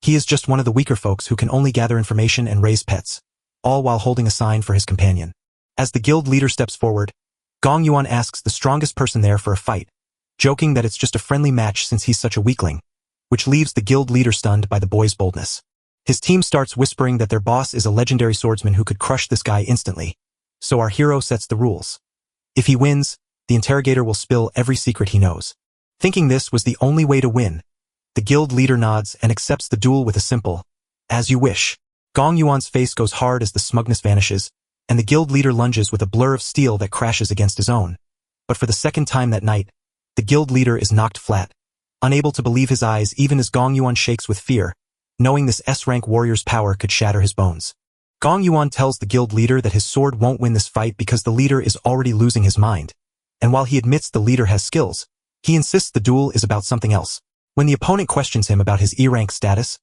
He is just one of the weaker folks who can only gather information and raise pets, all while holding a sign for his companion. As the guild leader steps forward, Gong Yuan asks the strongest person there for a fight, joking that it's just a friendly match since he's such a weakling, which leaves the guild leader stunned by the boy's boldness. His team starts whispering that their boss is a legendary swordsman who could crush this guy instantly, so our hero sets the rules. If he wins, the interrogator will spill every secret he knows. Thinking this was the only way to win, the guild leader nods and accepts the duel with a simple, "As you wish." Gong Yuan's face goes hard as the smugness vanishes, and the guild leader lunges with a blur of steel that crashes against his own. But for the second time that night, the guild leader is knocked flat, unable to believe his eyes even as Gong Yuan shakes with fear, knowing this S-rank warrior's power could shatter his bones. Gong Yuan tells the guild leader that his sword won't win this fight because the leader is already losing his mind, and while he admits the leader has skills, he insists the duel is about something else. When the opponent questions him about his E-rank status,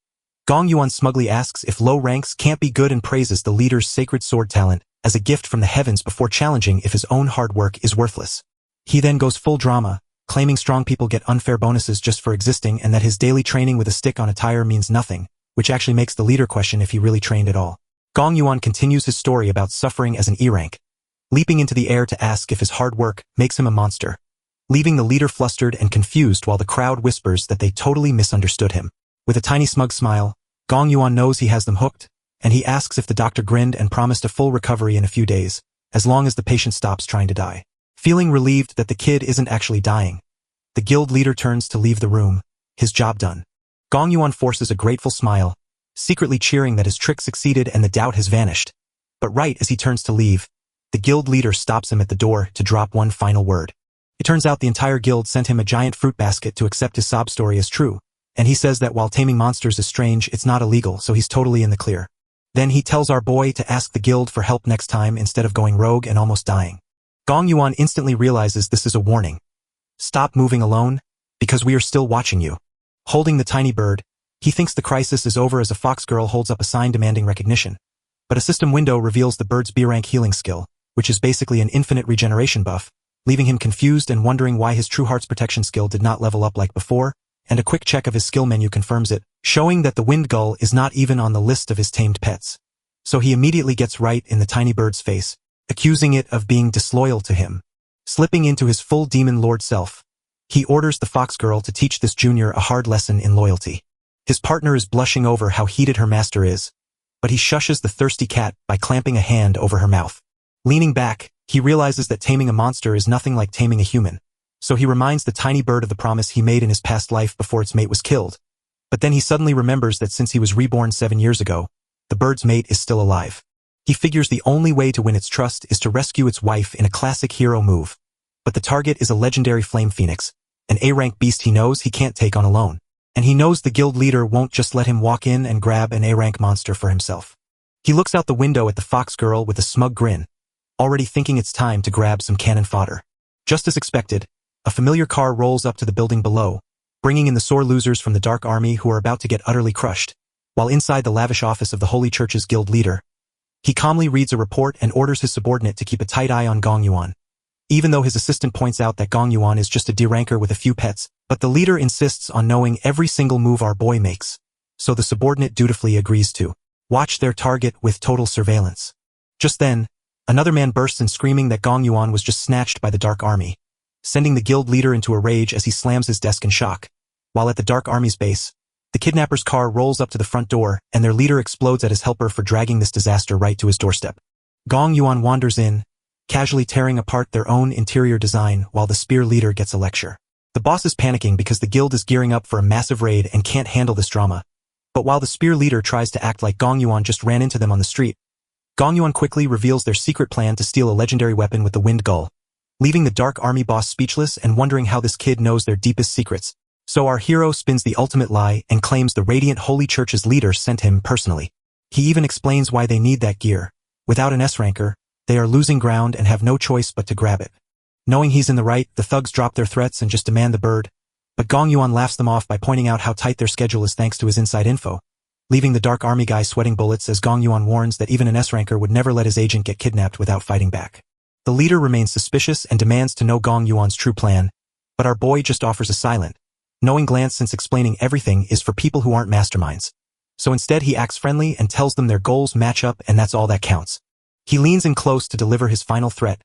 Gong Yuan smugly asks if low ranks can't be good and praises the leader's sacred sword talent as a gift from the heavens before challenging if his own hard work is worthless. He then goes full drama, claiming strong people get unfair bonuses just for existing and that his daily training with a stick on a tire means nothing, which actually makes the leader question if he really trained at all. Gong Yuan continues his story about suffering as an E-rank, leaping into the air to ask if his hard work makes him a monster, leaving the leader flustered and confused while the crowd whispers that they totally misunderstood him. With a tiny smug smile, Gong Yuan knows he has them hooked, and he asks if the doctor grinned and promised a full recovery in a few days, as long as the patient stops trying to die. Feeling relieved that the kid isn't actually dying, the guild leader turns to leave the room, his job done. Gong Yuan forces a grateful smile, secretly cheering that his trick succeeded and the doubt has vanished. But right as he turns to leave, the guild leader stops him at the door to drop one final word. It turns out the entire guild sent him a giant fruit basket to accept his sob story as true, and he says that while taming monsters is strange, it's not illegal, so he's totally in the clear. Then he tells our boy to ask the guild for help next time instead of going rogue and almost dying. Gong Yuan instantly realizes this is a warning. Stop moving alone, because we are still watching you. Holding the tiny bird, he thinks the crisis is over as a fox girl holds up a sign demanding recognition. But a system window reveals the bird's B-rank healing skill, which is basically an infinite regeneration buff, leaving him confused and wondering why his True Heart's protection skill did not level up like before, and a quick check of his skill menu confirms it, showing that the wind gull is not even on the list of his tamed pets. So he immediately gets right in the tiny bird's face, accusing it of being disloyal to him. Slipping into his full demon lord self, he orders the fox girl to teach this junior a hard lesson in loyalty. His partner is blushing over how heated her master is, but he shushes the thirsty cat by clamping a hand over her mouth. Leaning back, he realizes that taming a monster is nothing like taming a human, so he reminds the tiny bird of the promise he made in his past life before its mate was killed. But then he suddenly remembers that since he was reborn 7 years ago, the bird's mate is still alive. He figures the only way to win its trust is to rescue its wife in a classic hero move. But the target is a legendary flame phoenix, an A-rank beast he knows he can't take on alone. And he knows the guild leader won't just let him walk in and grab an A-rank monster for himself. He looks out the window at the fox girl with a smug grin, already thinking it's time to grab some cannon fodder. Just as expected, a familiar car rolls up to the building below, bringing in the sore losers from the Dark Army who are about to get utterly crushed. While inside the lavish office of the Holy Church's guild leader, he calmly reads a report and orders his subordinate to keep a tight eye on Gong Yuan. Even though his assistant points out that Gong Yuan is just a D-ranker with a few pets, but the leader insists on knowing every single move our boy makes, so the subordinate dutifully agrees to watch their target with total surveillance. Just then, another man bursts in screaming that Gong Yuan was just snatched by the Dark Army, sending the guild leader into a rage as he slams his desk in shock. While at the Dark Army's base, the kidnapper's car rolls up to the front door and their leader explodes at his helper for dragging this disaster right to his doorstep. Gong Yuan wanders in, casually tearing apart their own interior design while the spear leader gets a lecture. The boss is panicking because the guild is gearing up for a massive raid and can't handle this drama. But while the spear leader tries to act like Gong Yuan just ran into them on the street, Gong Yuan quickly reveals their secret plan to steal a legendary weapon with the wind gull, leaving the Dark Army boss speechless and wondering how this kid knows their deepest secrets. So our hero spins the ultimate lie and claims the Radiant Holy Church's leader sent him personally. He even explains why they need that gear. Without an S-ranker, they are losing ground and have no choice but to grab it. Knowing he's in the right, the thugs drop their threats and just demand the bird, but Gong Yuan laughs them off by pointing out how tight their schedule is thanks to his inside info, leaving the Dark Army guy sweating bullets as Gong Yuan warns that even an S-ranker would never let his agent get kidnapped without fighting back. The leader remains suspicious and demands to know Gong Yuan's true plan, but our boy just offers a silent, knowing glance since explaining everything is for people who aren't masterminds. So instead he acts friendly and tells them their goals match up and that's all that counts. He leans in close to deliver his final threat,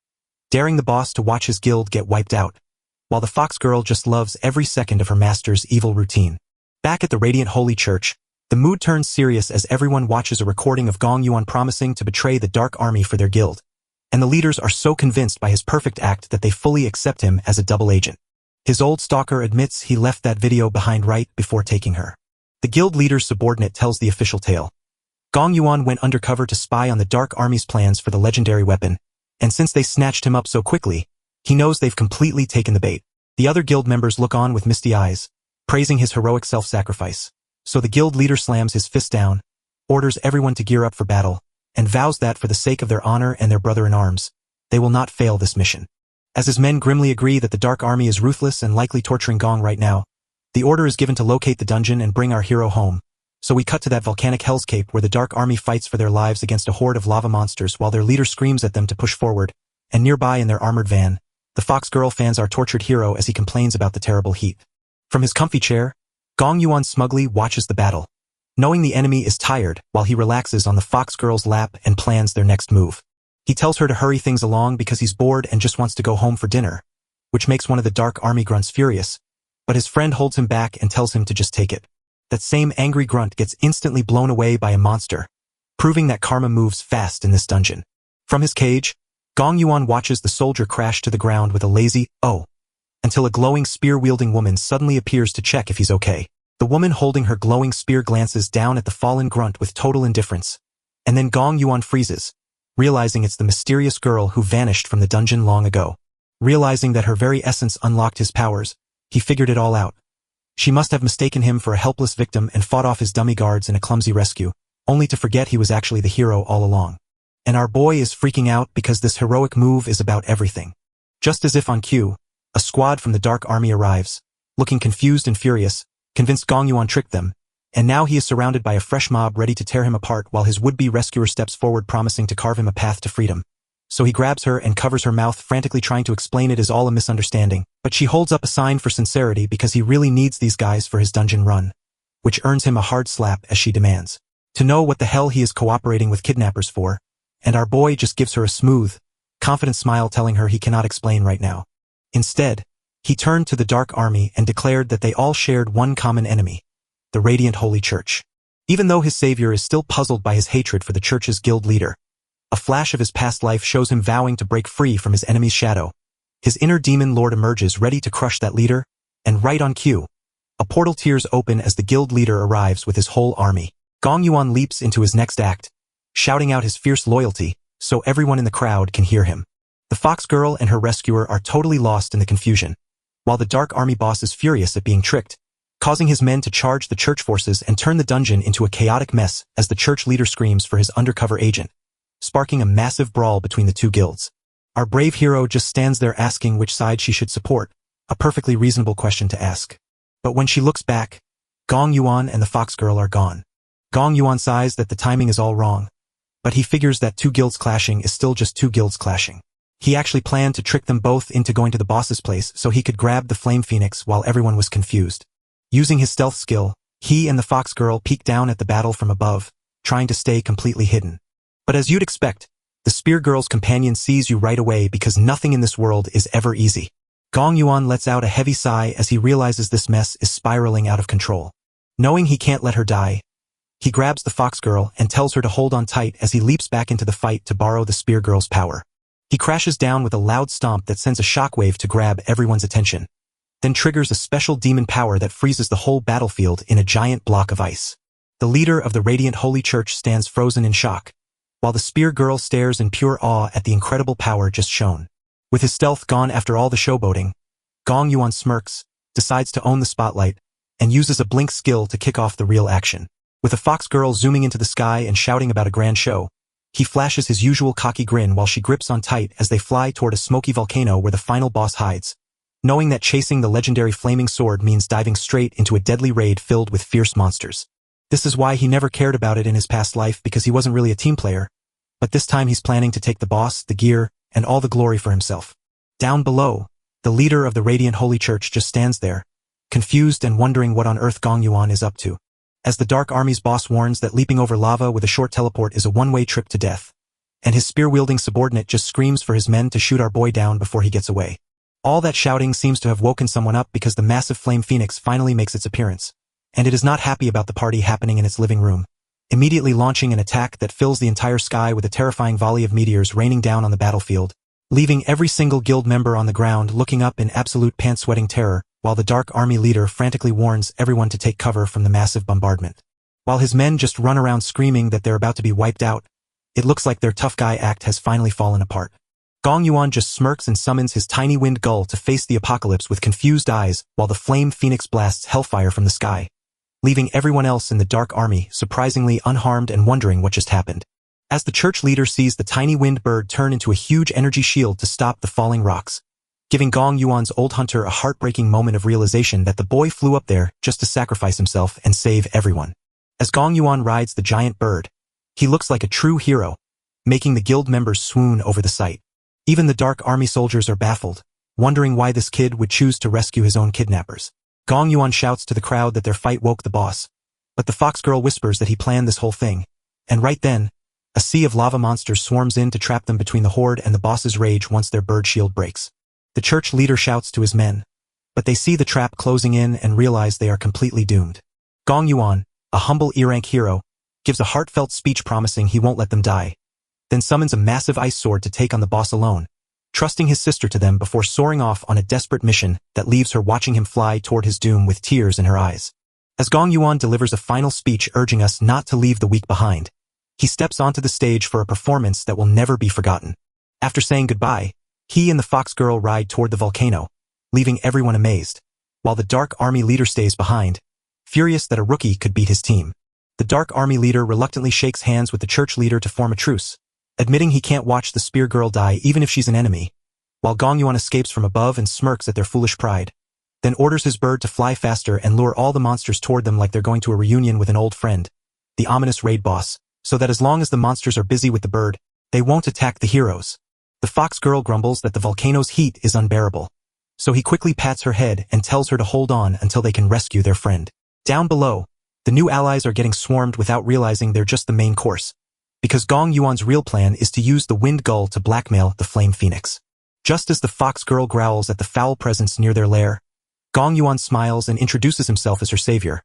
daring the boss to watch his guild get wiped out, while the fox girl just loves every second of her master's evil routine. Back at the Radiant Holy Church, the mood turns serious as everyone watches a recording of Gong Yuan promising to betray the Dark Army for their guild, and the leaders are so convinced by his perfect act that they fully accept him as a double agent. His old stalker admits he left that video behind right before taking her. The guild leader's subordinate tells the official tale. Gong Yuan went undercover to spy on the Dark Army's plans for the legendary weapon, and since they snatched him up so quickly, he knows they've completely taken the bait. The other guild members look on with misty eyes, praising his heroic self-sacrifice. So the guild leader slams his fist down, orders everyone to gear up for battle, and vows that for the sake of their honor and their brother-in-arms, they will not fail this mission. As his men grimly agree that the Dark Army is ruthless and likely torturing Gong right now, the order is given to locate the dungeon and bring our hero home. So we cut to that volcanic hellscape where the Dark Army fights for their lives against a horde of lava monsters while their leader screams at them to push forward, and nearby in their armored van, the fox girl fans our tortured hero as he complains about the terrible heat. From his comfy chair, Gong Yuan smugly watches the battle, knowing the enemy is tired while he relaxes on the fox girl's lap and plans their next move. He tells her to hurry things along because he's bored and just wants to go home for dinner, which makes one of the Dark Army grunts furious, but his friend holds him back and tells him to just take it. That same angry grunt gets instantly blown away by a monster, proving that karma moves fast in this dungeon. From his cage, Gong Yuan watches the soldier crash to the ground with a lazy, "Oh," until a glowing spear-wielding woman suddenly appears to check if he's okay. The woman holding her glowing spear glances down at the fallen grunt with total indifference, and then Gong Yuan freezes, realizing it's the mysterious girl who vanished from the dungeon long ago. Realizing that her very essence unlocked his powers, he figured it all out. She must have mistaken him for a helpless victim and fought off his dummy guards in a clumsy rescue, only to forget he was actually the hero all along. And our boy is freaking out because this heroic move is about everything. Just as if on cue, a squad from the Dark Army arrives, looking confused and furious, convinced Gong Yuan tricked them, and now he is surrounded by a fresh mob ready to tear him apart while his would-be rescuer steps forward promising to carve him a path to freedom. So he grabs her and covers her mouth, frantically trying to explain it is all a misunderstanding, but she holds up a sign for sincerity because he really needs these guys for his dungeon run, which earns him a hard slap as she demands to know what the hell he is cooperating with kidnappers for, and our boy just gives her a smooth, confident smile telling her he cannot explain right now. Instead, he turned to the Dark Army and declared that they all shared one common enemy, the Radiant Holy Church. Even though his savior is still puzzled by his hatred for the church's guild leader, a flash of his past life shows him vowing to break free from his enemy's shadow. His inner demon lord emerges ready to crush that leader, and right on cue, a portal tears open as the guild leader arrives with his whole army. Gong Yuan leaps into his next act, shouting out his fierce loyalty so everyone in the crowd can hear him. The fox girl and her rescuer are totally lost in the confusion, while the Dark Army boss is furious at being tricked, causing his men to charge the church forces and turn the dungeon into a chaotic mess as the church leader screams for his undercover agent, sparking a massive brawl between the two guilds. Our brave hero just stands there asking which side she should support, a perfectly reasonable question to ask. But when she looks back, Gong Yuan and the fox girl are gone. Gong Yuan sighs that the timing is all wrong, but he figures that two guilds clashing is still just two guilds clashing. He actually planned to trick them both into going to the boss's place so he could grab the Flame Phoenix while everyone was confused. Using his stealth skill, he and the fox girl peek down at the battle from above, trying to stay completely hidden. But as you'd expect, the spear girl's companion sees you right away because nothing in this world is ever easy. Gong Yuan lets out a heavy sigh as he realizes this mess is spiraling out of control. Knowing he can't let her die, he grabs the fox girl and tells her to hold on tight as he leaps back into the fight to borrow the spear girl's power. He crashes down with a loud stomp that sends a shockwave to grab everyone's attention, then triggers a special demon power that freezes the whole battlefield in a giant block of ice. The leader of the Radiant Holy Church stands frozen in shock, while the spear girl stares in pure awe at the incredible power just shown. With his stealth gone after all the showboating, Gong Yuan smirks, decides to own the spotlight, and uses a blink skill to kick off the real action. With a fox girl zooming into the sky and shouting about a grand show, he flashes his usual cocky grin while she grips on tight as they fly toward a smoky volcano where the final boss hides, knowing that chasing the legendary flaming sword means diving straight into a deadly raid filled with fierce monsters. This is why he never cared about it in his past life because he wasn't really a team player, but this time he's planning to take the boss, the gear, and all the glory for himself. Down below, the leader of the Radiant Holy Church just stands there, confused and wondering what on earth Gong Yuan is up to. as the Dark Army's boss warns that leaping over lava with a short teleport is a one-way trip to death. And his spear-wielding subordinate just screams for his men to shoot our boy down before he gets away. All that shouting seems to have woken someone up because the massive flame phoenix finally makes its appearance, and it is not happy about the party happening in its living room, immediately launching an attack that fills the entire sky with a terrifying volley of meteors raining down on the battlefield, leaving every single guild member on the ground looking up in absolute pants-sweating terror, while the Dark Army leader frantically warns everyone to take cover from the massive bombardment. While his men just run around screaming that they're about to be wiped out, it looks like their tough guy act has finally fallen apart. Gong Yuan just smirks and summons his tiny wind gull to face the apocalypse with confused eyes while the flame phoenix blasts hellfire from the sky, leaving everyone else in the Dark Army surprisingly unharmed and wondering what just happened. As the church leader sees the tiny wind bird turn into a huge energy shield to stop the falling rocks, giving Gong Yuan's old hunter a heartbreaking moment of realization that the boy flew up there just to sacrifice himself and save everyone. As Gong Yuan rides the giant bird, he looks like a true hero, making the guild members swoon over the sight. Even the Dark Army soldiers are baffled, wondering why this kid would choose to rescue his own kidnappers. Gong Yuan shouts to the crowd that their fight woke the boss, but the fox girl whispers that he planned this whole thing, and right then, a sea of lava monsters swarms in to trap them between the horde and the boss's rage once their bird shield breaks. The church leader shouts to his men, but they see the trap closing in and realize they are completely doomed. Gong Yuan, a humble E-rank hero, gives a heartfelt speech promising he won't let them die, then summons a massive ice sword to take on the boss alone, trusting his sister to them before soaring off on a desperate mission that leaves her watching him fly toward his doom with tears in her eyes. As Gong Yuan delivers a final speech urging us not to leave the weak behind, he steps onto the stage for a performance that will never be forgotten. After saying goodbye, he and the fox girl ride toward the volcano, leaving everyone amazed, while the Dark Army leader stays behind, furious that a rookie could beat his team. The Dark Army leader reluctantly shakes hands with the church leader to form a truce, admitting he can't watch the spear girl die even if she's an enemy, while Gong Yuan escapes from above and smirks at their foolish pride, then orders his bird to fly faster and lure all the monsters toward them like they're going to a reunion with an old friend, the ominous raid boss, so that as long as the monsters are busy with the bird, they won't attack the heroes. The fox girl grumbles that the volcano's heat is unbearable, so he quickly pats her head and tells her to hold on until they can rescue their friend. Down below, the new allies are getting swarmed without realizing they're just the main course, because Gong Yuan's real plan is to use the wind gull to blackmail the flame phoenix. Just as the fox girl growls at the foul presence near their lair, Gong Yuan smiles and introduces himself as her savior,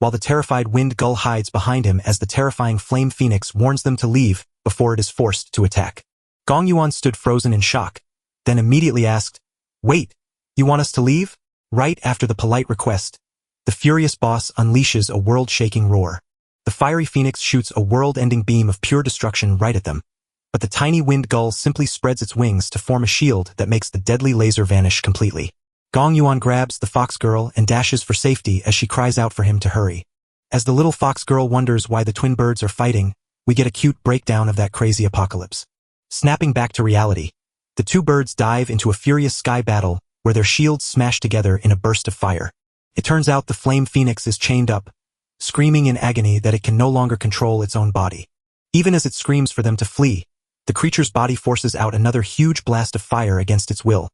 while the terrified wind gull hides behind him as the terrifying flame phoenix warns them to leave before it is forced to attack. Gong Yuan stood frozen in shock, then immediately asked, "Wait, you want us to leave?" Right after the polite request, the furious boss unleashes a world-shaking roar. The fiery phoenix shoots a world-ending beam of pure destruction right at them, but the tiny wind gull simply spreads its wings to form a shield that makes the deadly laser vanish completely. Gong Yuan grabs the fox girl and dashes for safety as she cries out for him to hurry. As the little fox girl wonders why the twin birds are fighting, we get a cute breakdown of that crazy apocalypse. Snapping back to reality, the two birds dive into a furious sky battle where their shields smash together in a burst of fire. It turns out the flame phoenix is chained up, screaming in agony that it can no longer control its own body. Even as it screams for them to flee, the creature's body forces out another huge blast of fire against its will,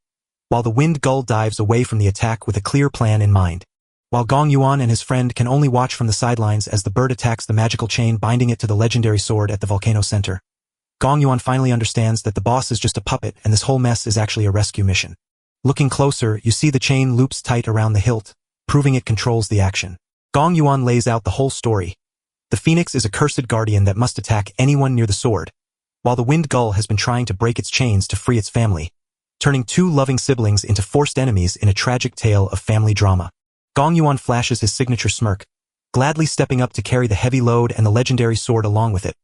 while the wind gull dives away from the attack with a clear plan in mind. While Gong Yuan and his friend can only watch from the sidelines as the bird attacks the magical chain binding it to the legendary sword at the volcano center, Gong Yuan finally understands that the boss is just a puppet and this whole mess is actually a rescue mission. Looking closer, you see the chain loops tight around the hilt, proving it controls the action. Gong Yuan lays out the whole story. The phoenix is a cursed guardian that must attack anyone near the sword, while the wind gull has been trying to break its chains to free its family, turning two loving siblings into forced enemies in a tragic tale of family drama. Gong Yuan flashes his signature smirk, gladly stepping up to carry the heavy load and the legendary sword along with it,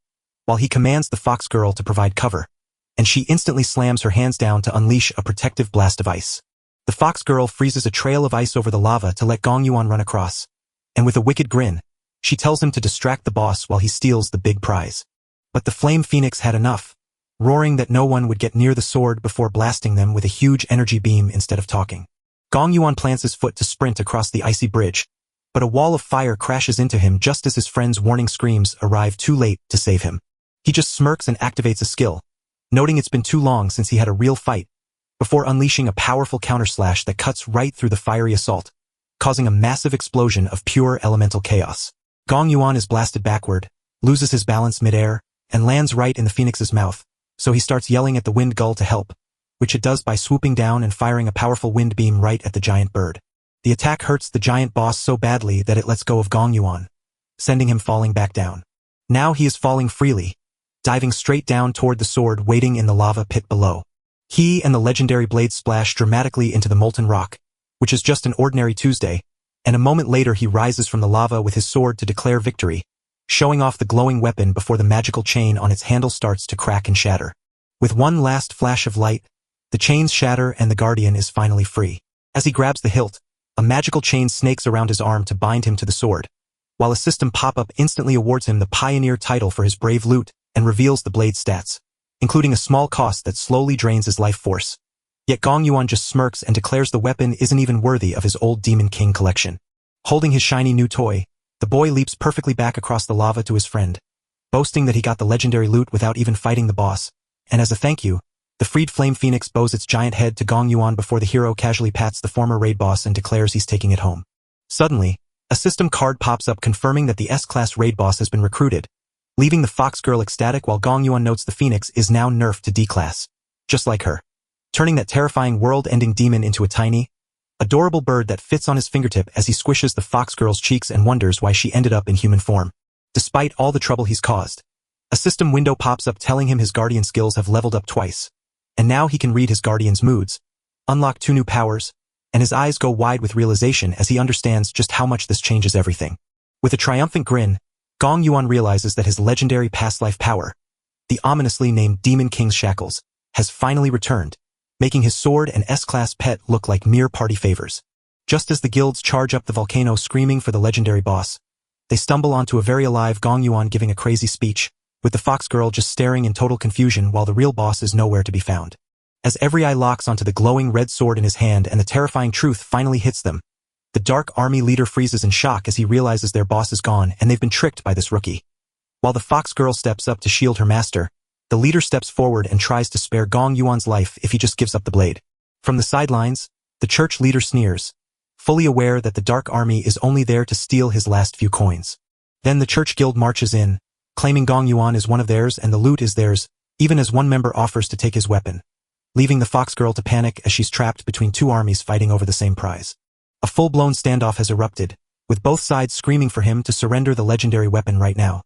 while he commands the fox girl to provide cover, and she instantly slams her hands down to unleash a protective blast of ice. The fox girl freezes a trail of ice over the lava to let Gong Yuan run across, and with a wicked grin, she tells him to distract the boss while he steals the big prize. But the flame phoenix had enough, roaring that no one would get near the sword before blasting them with a huge energy beam instead of talking. Gong Yuan plants his foot to sprint across the icy bridge, but a wall of fire crashes into him just as his friend's warning screams arrive too late to save him. He just smirks and activates a skill, noting it's been too long since he had a real fight, before unleashing a powerful counterslash that cuts right through the fiery assault, causing a massive explosion of pure elemental chaos. Gong Yuan is blasted backward, loses his balance midair, and lands right in the phoenix's mouth, so he starts yelling at the wind gull to help, which it does by swooping down and firing a powerful wind beam right at the giant bird. The attack hurts the giant boss so badly that it lets go of Gong Yuan, sending him falling back down. Now he is falling freely, diving straight down toward the sword waiting in the lava pit below. He and the legendary blade splash dramatically into the molten rock, which is just an ordinary Tuesday, and a moment later he rises from the lava with his sword to declare victory, showing off the glowing weapon before the magical chain on its handle starts to crack and shatter. With one last flash of light, the chains shatter and the guardian is finally free. As he grabs the hilt, a magical chain snakes around his arm to bind him to the sword, while a system pop-up instantly awards him the Pioneer title for his brave loot and reveals the blade's stats, including a small cost that slowly drains his life force. Yet Gong Yuan just smirks and declares the weapon isn't even worthy of his old Demon King collection. Holding his shiny new toy, the boy leaps perfectly back across the lava to his friend, boasting that he got the legendary loot without even fighting the boss, and as a thank you, the freed flame phoenix bows its giant head to Gong Yuan before the hero casually pats the former raid boss and declares he's taking it home. Suddenly, a system card pops up confirming that the S-class raid boss has been recruited, leaving the fox girl ecstatic while Gong Yuan notes the phoenix is now nerfed to D-class, just like her, turning that terrifying world-ending demon into a tiny, adorable bird that fits on his fingertip as he squishes the fox girl's cheeks and wonders why she ended up in human form. Despite all the trouble he's caused, a system window pops up telling him his guardian skills have leveled up twice, and now he can read his guardian's moods, unlock 2 new powers, and his eyes go wide with realization as he understands just how much this changes everything. With a triumphant grin, Gong Yuan realizes that his legendary past life power, the ominously named Demon King's Shackles, has finally returned, making his sword and S-class pet look like mere party favors. Just as the guilds charge up the volcano screaming for the legendary boss, they stumble onto a very alive Gong Yuan giving a crazy speech, with the fox girl just staring in total confusion while the real boss is nowhere to be found. As every eye locks onto the glowing red sword in his hand and the terrifying truth finally hits them, the Dark Army leader freezes in shock as he realizes their boss is gone and they've been tricked by this rookie. While the fox girl steps up to shield her master, the leader steps forward and tries to spare Gong Yuan's life if he just gives up the blade. From the sidelines, the church leader sneers, fully aware that the Dark Army is only there to steal his last few coins. Then the church guild marches in, claiming Gong Yuan is one of theirs and the loot is theirs, even as one member offers to take his weapon, leaving the fox girl to panic as she's trapped between 2 armies fighting over the same prize. A full-blown standoff has erupted, with both sides screaming for him to surrender the legendary weapon right now,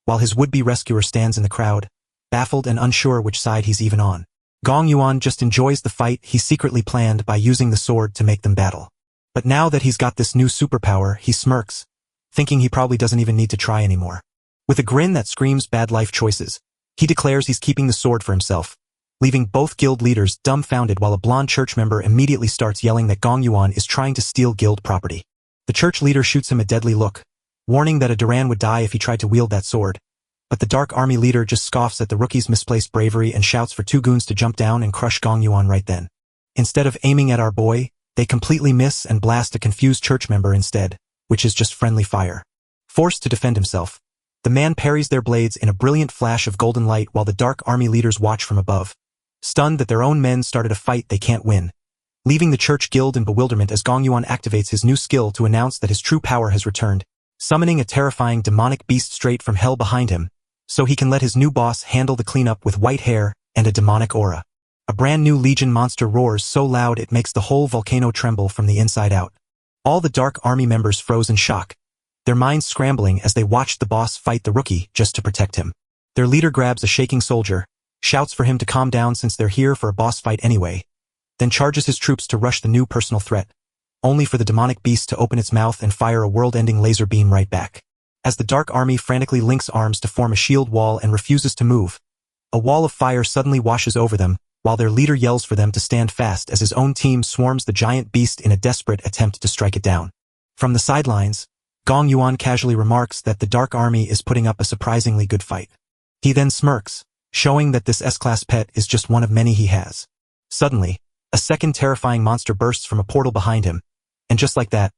while his would-be rescuer stands in the crowd, baffled and unsure which side he's even on. Gong Yuan just enjoys the fight he secretly planned by using the sword to make them battle. But now that he's got this new superpower, he smirks, thinking he probably doesn't even need to try anymore. With a grin that screams bad life choices, he declares he's keeping the sword for himself, leaving both guild leaders dumbfounded while a blonde church member immediately starts yelling that Gong Yuan is trying to steal guild property. The church leader shoots him a deadly look, warning that a Duran would die if he tried to wield that sword, but the Dark Army leader just scoffs at the rookie's misplaced bravery and shouts for 2 goons to jump down and crush Gong Yuan right then. Instead of aiming at our boy, they completely miss and blast a confused church member instead, which is just friendly fire. Forced to defend himself, the man parries their blades in a brilliant flash of golden light while the Dark Army leaders watch from above, stunned that their own men started a fight they can't win, leaving the church guild in bewilderment as Gong Yuan activates his new skill to announce that his true power has returned, summoning a terrifying demonic beast straight from hell behind him, so he can let his new boss handle the cleanup with white hair and a demonic aura. A brand new legion monster roars so loud it makes the whole volcano tremble from the inside out. All the Dark Army members froze in shock, their minds scrambling as they watched the boss fight the rookie just to protect him. Their leader grabs a shaking soldier, shouts for him to calm down since they're here for a boss fight anyway, then charges his troops to rush the new personal threat, only for the demonic beast to open its mouth and fire a world-ending laser beam right back. As the Dark Army frantically links arms to form a shield wall and refuses to move, a wall of fire suddenly washes over them, while their leader yells for them to stand fast as his own team swarms the giant beast in a desperate attempt to strike it down. From the sidelines, Gong Yuan casually remarks that the Dark Army is putting up a surprisingly good fight. He then smirks, showing that this S-class pet is just one of many he has. Suddenly, a second terrifying monster bursts from a portal behind him, and just like that,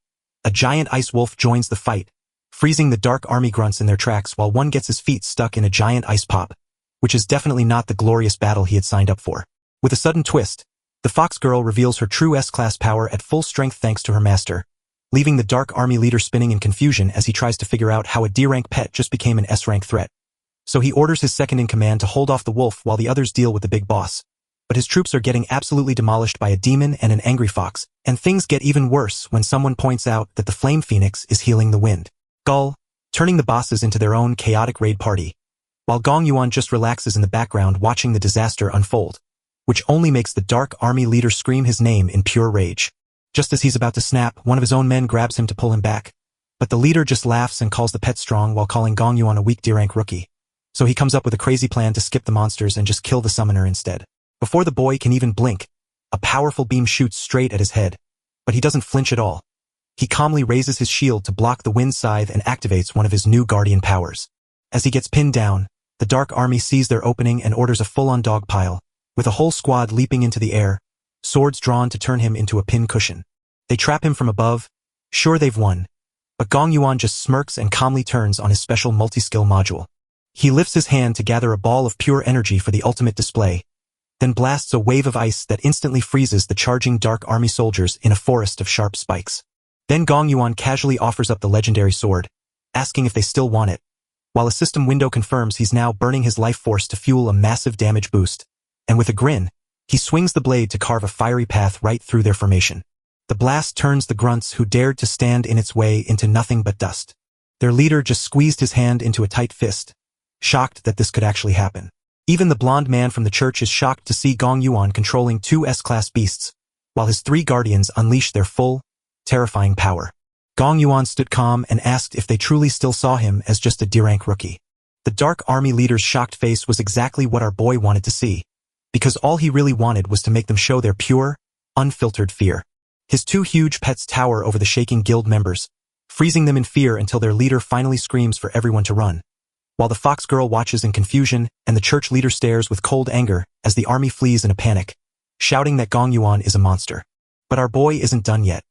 a giant ice wolf joins the fight, freezing the Dark Army grunts in their tracks while one gets his feet stuck in a giant ice pop, which is definitely not the glorious battle he had signed up for. With a sudden twist, the fox girl reveals her true S-class power at full strength thanks to her master, leaving the Dark Army leader spinning in confusion as he tries to figure out how a D-rank pet just became an S-rank threat. So he orders his second-in-command to hold off the wolf while the others deal with the big boss. But his troops are getting absolutely demolished by a demon and an angry fox, and things get even worse when someone points out that the Flame Phoenix is healing the wind. Gull, turning the bosses into their own chaotic raid party, while Gong Yuan just relaxes in the background watching the disaster unfold, which only makes the Dark Army leader scream his name in pure rage. Just as he's about to snap, one of his own men grabs him to pull him back, but the leader just laughs and calls the pet strong while calling Gong Yuan a weak D-rank rookie. So he comes up with a crazy plan to skip the monsters and just kill the summoner instead. Before the boy can even blink, a powerful beam shoots straight at his head, but he doesn't flinch at all. He calmly raises his shield to block the wind scythe and activates one of his new guardian powers. As he gets pinned down, the Dark Army sees their opening and orders a full-on dog pile, with a whole squad leaping into the air, swords drawn to turn him into a pin cushion. They trap him from above. Sure, they've won, but Gong Yuan just smirks and calmly turns on his special multi-skill module. He lifts his hand to gather a ball of pure energy for the ultimate display, then blasts a wave of ice that instantly freezes the charging Dark Army soldiers in a forest of sharp spikes. Then Gong Yuan casually offers up the legendary sword, asking if they still want it, while a system window confirms he's now burning his life force to fuel a massive damage boost, and with a grin, he swings the blade to carve a fiery path right through their formation. The blast turns the grunts who dared to stand in its way into nothing but dust. Their leader just squeezed his hand into a tight fist, shocked that this could actually happen. Even the blonde man from the church is shocked to see Gong Yuan controlling two S-class beasts, while his three guardians unleash their full, terrifying power. Gong Yuan stood calm and asked if they truly still saw him as just a D-rank rookie. The Dark Army leader's shocked face was exactly what our boy wanted to see, because all he really wanted was to make them show their pure, unfiltered fear. His two huge pets tower over the shaking guild members, freezing them in fear until their leader finally screams for everyone to run, while the fox girl watches in confusion and the church leader stares with cold anger as the army flees in a panic, shouting that Gong Yuan is a monster. But our boy isn't done yet.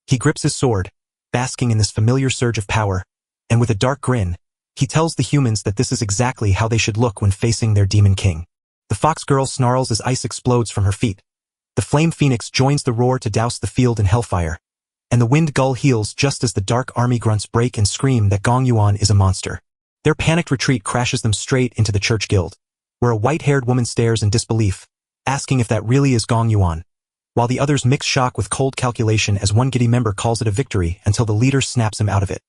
He grips his sword, basking in this familiar surge of power, and with a dark grin, he tells the humans that this is exactly how they should look when facing their demon king. The fox girl snarls as ice explodes from her feet. The Flame Phoenix joins the roar to douse the field in hellfire, and the wind gull heals just as the Dark Army grunts break and scream that Gong Yuan is a monster. Their panicked retreat crashes them straight into the church guild, where a white-haired woman stares in disbelief, asking if that really is Gong Yuan, while the others mix shock with cold calculation as one giddy member calls it a victory until the leader snaps him out of it,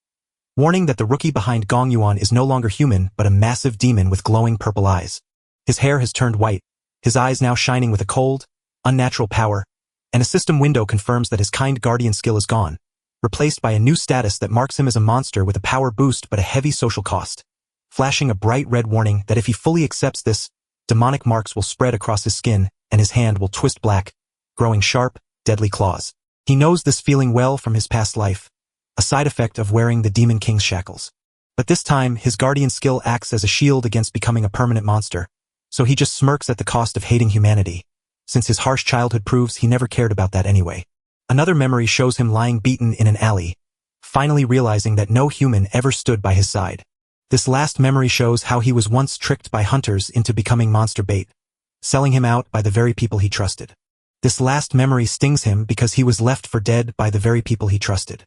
warning that the rookie behind Gong Yuan is no longer human but a massive demon with glowing purple eyes. His hair has turned white, his eyes now shining with a cold, unnatural power, and a system window confirms that his kind guardian skill is gone, replaced by a new status that marks him as a monster with a power boost but a heavy social cost, flashing a bright red warning that if he fully accepts this, demonic marks will spread across his skin and his hand will twist black, growing sharp, deadly claws. He knows this feeling well from his past life, a side effect of wearing the Demon King's shackles. But this time, his guardian skill acts as a shield against becoming a permanent monster, so he just smirks at the cost of hating humanity, since his harsh childhood proves he never cared about that anyway. Another memory shows him lying beaten in an alley, finally realizing that no human ever stood by his side. This last memory shows how he was once tricked by hunters into becoming monster bait, selling him out by the very people he trusted. This last memory stings him because he was left for dead by the very people he trusted.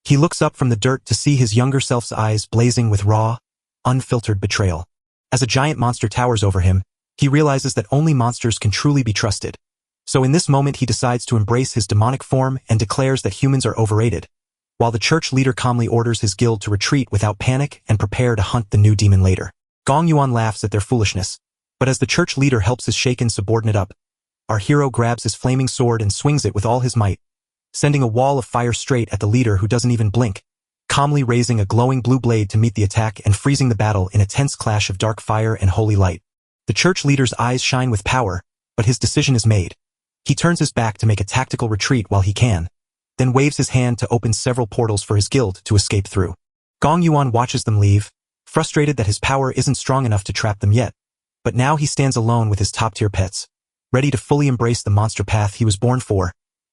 He looks up from the dirt to see his younger self's eyes blazing with raw, unfiltered betrayal. As a giant monster towers over him, he realizes that only monsters can truly be trusted. So in this moment he decides to embrace his demonic form and declares that humans are overrated, while the church leader calmly orders his guild to retreat without panic and prepare to hunt the new demon later. Gong Yuan laughs at their foolishness, but as the church leader helps his shaken subordinate up, our hero grabs his flaming sword and swings it with all his might, sending a wall of fire straight at the leader who doesn't even blink, calmly raising a glowing blue blade to meet the attack and freezing the battle in a tense clash of dark fire and holy light. The church leader's eyes shine with power, but his decision is made. He turns his back to make a tactical retreat while he can, then waves his hand to open several portals for his guild to escape through. Gong Yuan watches them leave, frustrated that his power isn't strong enough to trap them yet, but now he stands alone with his top-tier pets, ready to fully embrace the monster path he was born for,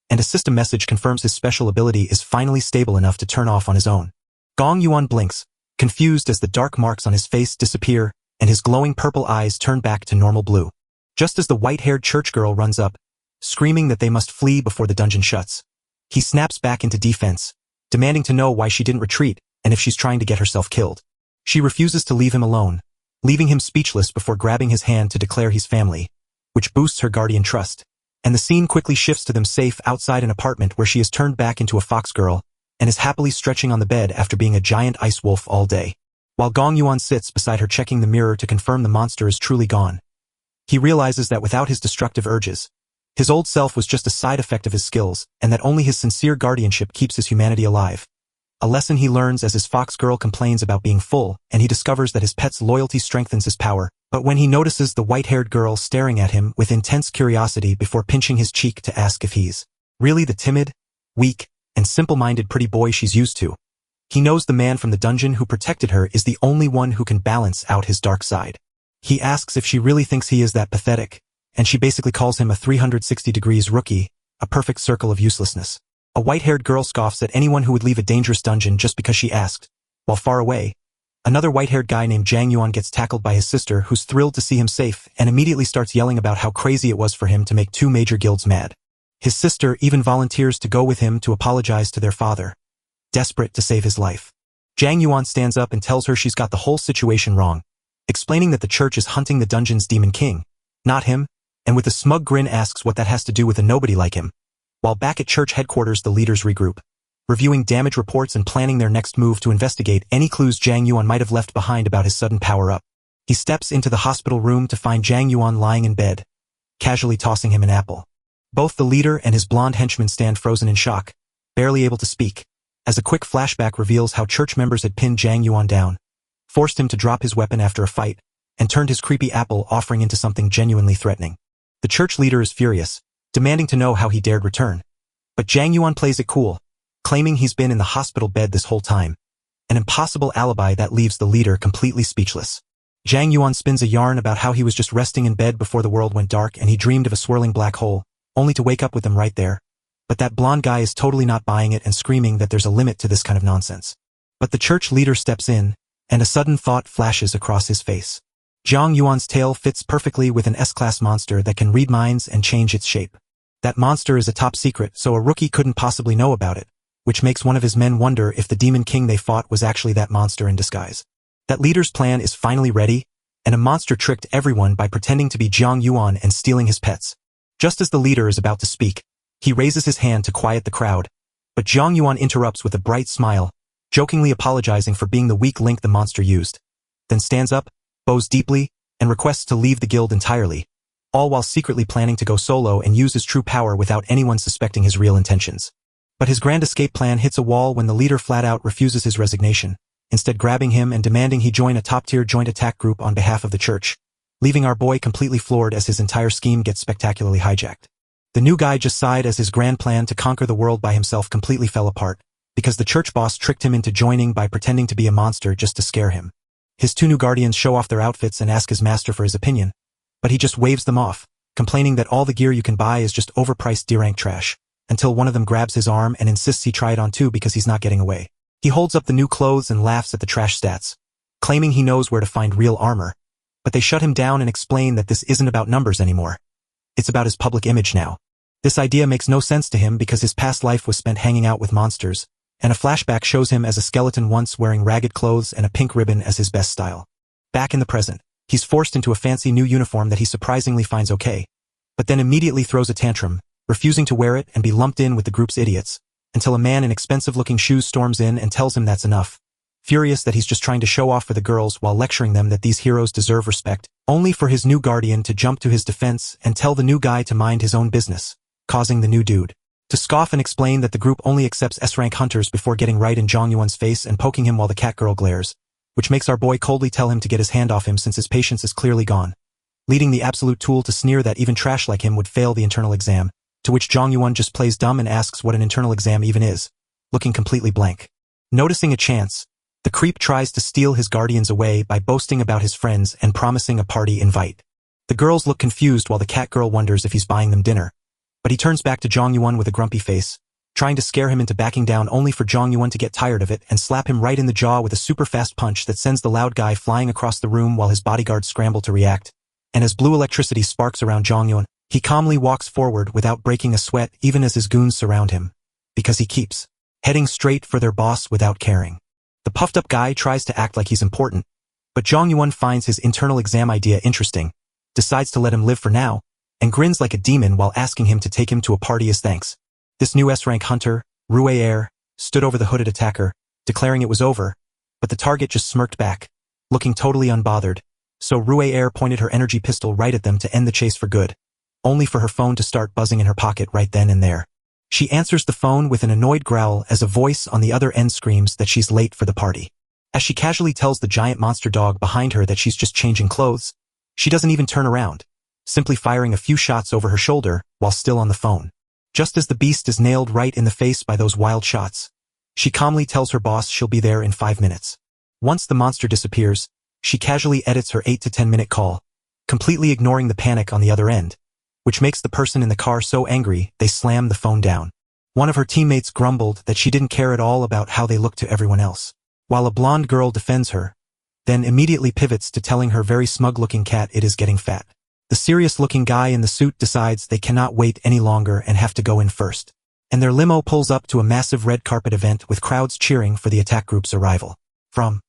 and a system message confirms his special ability is finally stable enough to turn off on his own. Gong Yuan blinks, confused as the dark marks on his face disappear and his glowing purple eyes turn back to normal blue. Just as the white-haired church girl runs up, screaming that they must flee before the dungeon shuts, He snaps back into defense, demanding to know why she didn't retreat and if she's trying to get herself killed. She refuses to leave him alone, leaving him speechless before grabbing his hand to declare he's family, which boosts her guardian trust. And the scene quickly shifts to them safe outside an apartment where she is turned back into a fox girl and is happily stretching on the bed after being a giant ice wolf all day. While Gong Yuan sits beside her checking the mirror to confirm the monster is truly gone, he realizes that without his destructive urges, his old self was just a side effect of his skills and that only his sincere guardianship keeps his humanity alive. A lesson he learns as his fox girl complains about being full, and he discovers that his pet's loyalty strengthens his power. But when he notices the white-haired girl staring at him with intense curiosity before pinching his cheek to ask if he's really the timid, weak, and simple-minded pretty boy she's used to, he knows the man from the dungeon who protected her is the only one who can balance out his dark side. He asks if she really thinks he is that pathetic, and she basically calls him a 360 degrees rookie, a perfect circle of uselessness. A white-haired girl scoffs at anyone who would leave a dangerous dungeon just because she asked. While far away, another white-haired guy named Jang Yuan gets tackled by his sister, who's thrilled to see him safe and immediately starts yelling about how crazy it was for him to make two major guilds mad. His sister even volunteers to go with him to apologize to their father, desperate to save his life. Jang Yuan stands up and tells her she's got the whole situation wrong, explaining that the church is hunting the dungeon's demon king, not him, and with a smug grin asks what that has to do with a nobody like him. While back at church headquarters, the leaders regroup, reviewing damage reports and planning their next move to investigate any clues Jang Yuan might have left behind about his sudden power-up. He steps into the hospital room to find Jang Yuan lying in bed, casually tossing him an apple. Both the leader and his blonde henchman stand frozen in shock, barely able to speak, as a quick flashback reveals how church members had pinned Jang Yuan down, forced him to drop his weapon after a fight, and turned his creepy apple offering into something genuinely threatening. The church leader is furious, demanding to know how he dared return. But Jang Yuan plays it cool, claiming he's been in the hospital bed this whole time, an impossible alibi that leaves the leader completely speechless. Jang Yuan spins a yarn about how he was just resting in bed before the world went dark and he dreamed of a swirling black hole, only to wake up with them right there. But that blonde guy is totally not buying it and screaming that there's a limit to this kind of nonsense. But the church leader steps in, and a sudden thought flashes across his face. Jang Yuan's tale fits perfectly with an S-class monster that can read minds and change its shape. That monster is a top secret, so a rookie couldn't possibly know about it, which makes one of his men wonder if the demon king they fought was actually that monster in disguise. That leader's plan is finally ready, and a monster tricked everyone by pretending to be Jang Yuan and stealing his pets. Just as the leader is about to speak, he raises his hand to quiet the crowd, but Jang Yuan interrupts with a bright smile, jokingly apologizing for being the weak link the monster used, then stands up, bows deeply, and requests to leave the guild entirely, all while secretly planning to go solo and use his true power without anyone suspecting his real intentions. But his grand escape plan hits a wall when the leader flat out refuses his resignation, instead grabbing him and demanding he join a top-tier joint attack group on behalf of the church, leaving our boy completely floored as his entire scheme gets spectacularly hijacked. The new guy just sighed as his grand plan to conquer the world by himself completely fell apart, because the church boss tricked him into joining by pretending to be a monster just to scare him. His two new guardians show off their outfits and ask his master for his opinion, but he just waves them off, complaining that all the gear you can buy is just overpriced D-rank trash, until one of them grabs his arm and insists he try it on too because he's not getting away. He holds up the new clothes and laughs at the trash stats, claiming he knows where to find real armor, but they shut him down and explain that this isn't about numbers anymore. It's about his public image now. This idea makes no sense to him because his past life was spent hanging out with monsters, and a flashback shows him as a skeleton once wearing ragged clothes and a pink ribbon as his best style. Back in the present, he's forced into a fancy new uniform that he surprisingly finds okay, but then immediately throws a tantrum, refusing to wear it and be lumped in with the group's idiots, until a man in expensive-looking shoes storms in and tells him that's enough, furious that he's just trying to show off for the girls while lecturing them that these heroes deserve respect, only for his new guardian to jump to his defense and tell the new guy to mind his own business, causing the new dude to scoff and explain that the group only accepts S-rank hunters before getting right in Jang Yuan's face and poking him while the cat girl glares, which makes our boy coldly tell him to get his hand off him since his patience is clearly gone, leading the absolute tool to sneer that even trash like him would fail the internal exam, to which Jang Yuan just plays dumb and asks what an internal exam even is, looking completely blank. Noticing a chance, the creep tries to steal his guardians away by boasting about his friends and promising a party invite. The girls look confused while the cat girl wonders if he's buying them dinner, but he turns back to Jang Yuan with a grumpy face, trying to scare him into backing down only for Jang Yuan to get tired of it and slap him right in the jaw with a super fast punch that sends the loud guy flying across the room while his bodyguards scramble to react. And as blue electricity sparks around Jang Yuan, he calmly walks forward without breaking a sweat even as his goons surround him, because he keeps heading straight for their boss without caring. The puffed-up guy tries to act like he's important, but Jong Yuan finds his internal exam idea interesting, decides to let him live for now, and grins like a demon while asking him to take him to a party as thanks. This new S-rank hunter, Rue Air, stood over the hooded attacker, declaring it was over, but the target just smirked back, looking totally unbothered, so Rue Air pointed her energy pistol right at them to end the chase for good, only for her phone to start buzzing in her pocket right then and there. She answers the phone with an annoyed growl as a voice on the other end screams that she's late for the party. As she casually tells the giant monster dog behind her that she's just changing clothes, she doesn't even turn around, simply firing a few shots over her shoulder while still on the phone. Just as the beast is nailed right in the face by those wild shots, she calmly tells her boss she'll be there in 5 minutes. Once the monster disappears, she casually edits her 8 to 10 minute call, completely ignoring the panic on the other end, which makes the person in the car so angry they slam the phone down. One of her teammates grumbled that she didn't care at all about how they looked to everyone else, while a blonde girl defends her, then immediately pivots to telling her very smug-looking cat it is getting fat. The serious-looking guy in the suit decides they cannot wait any longer and have to go in first, and their limo pulls up to a massive red carpet event with crowds cheering for the attack group's arrival. From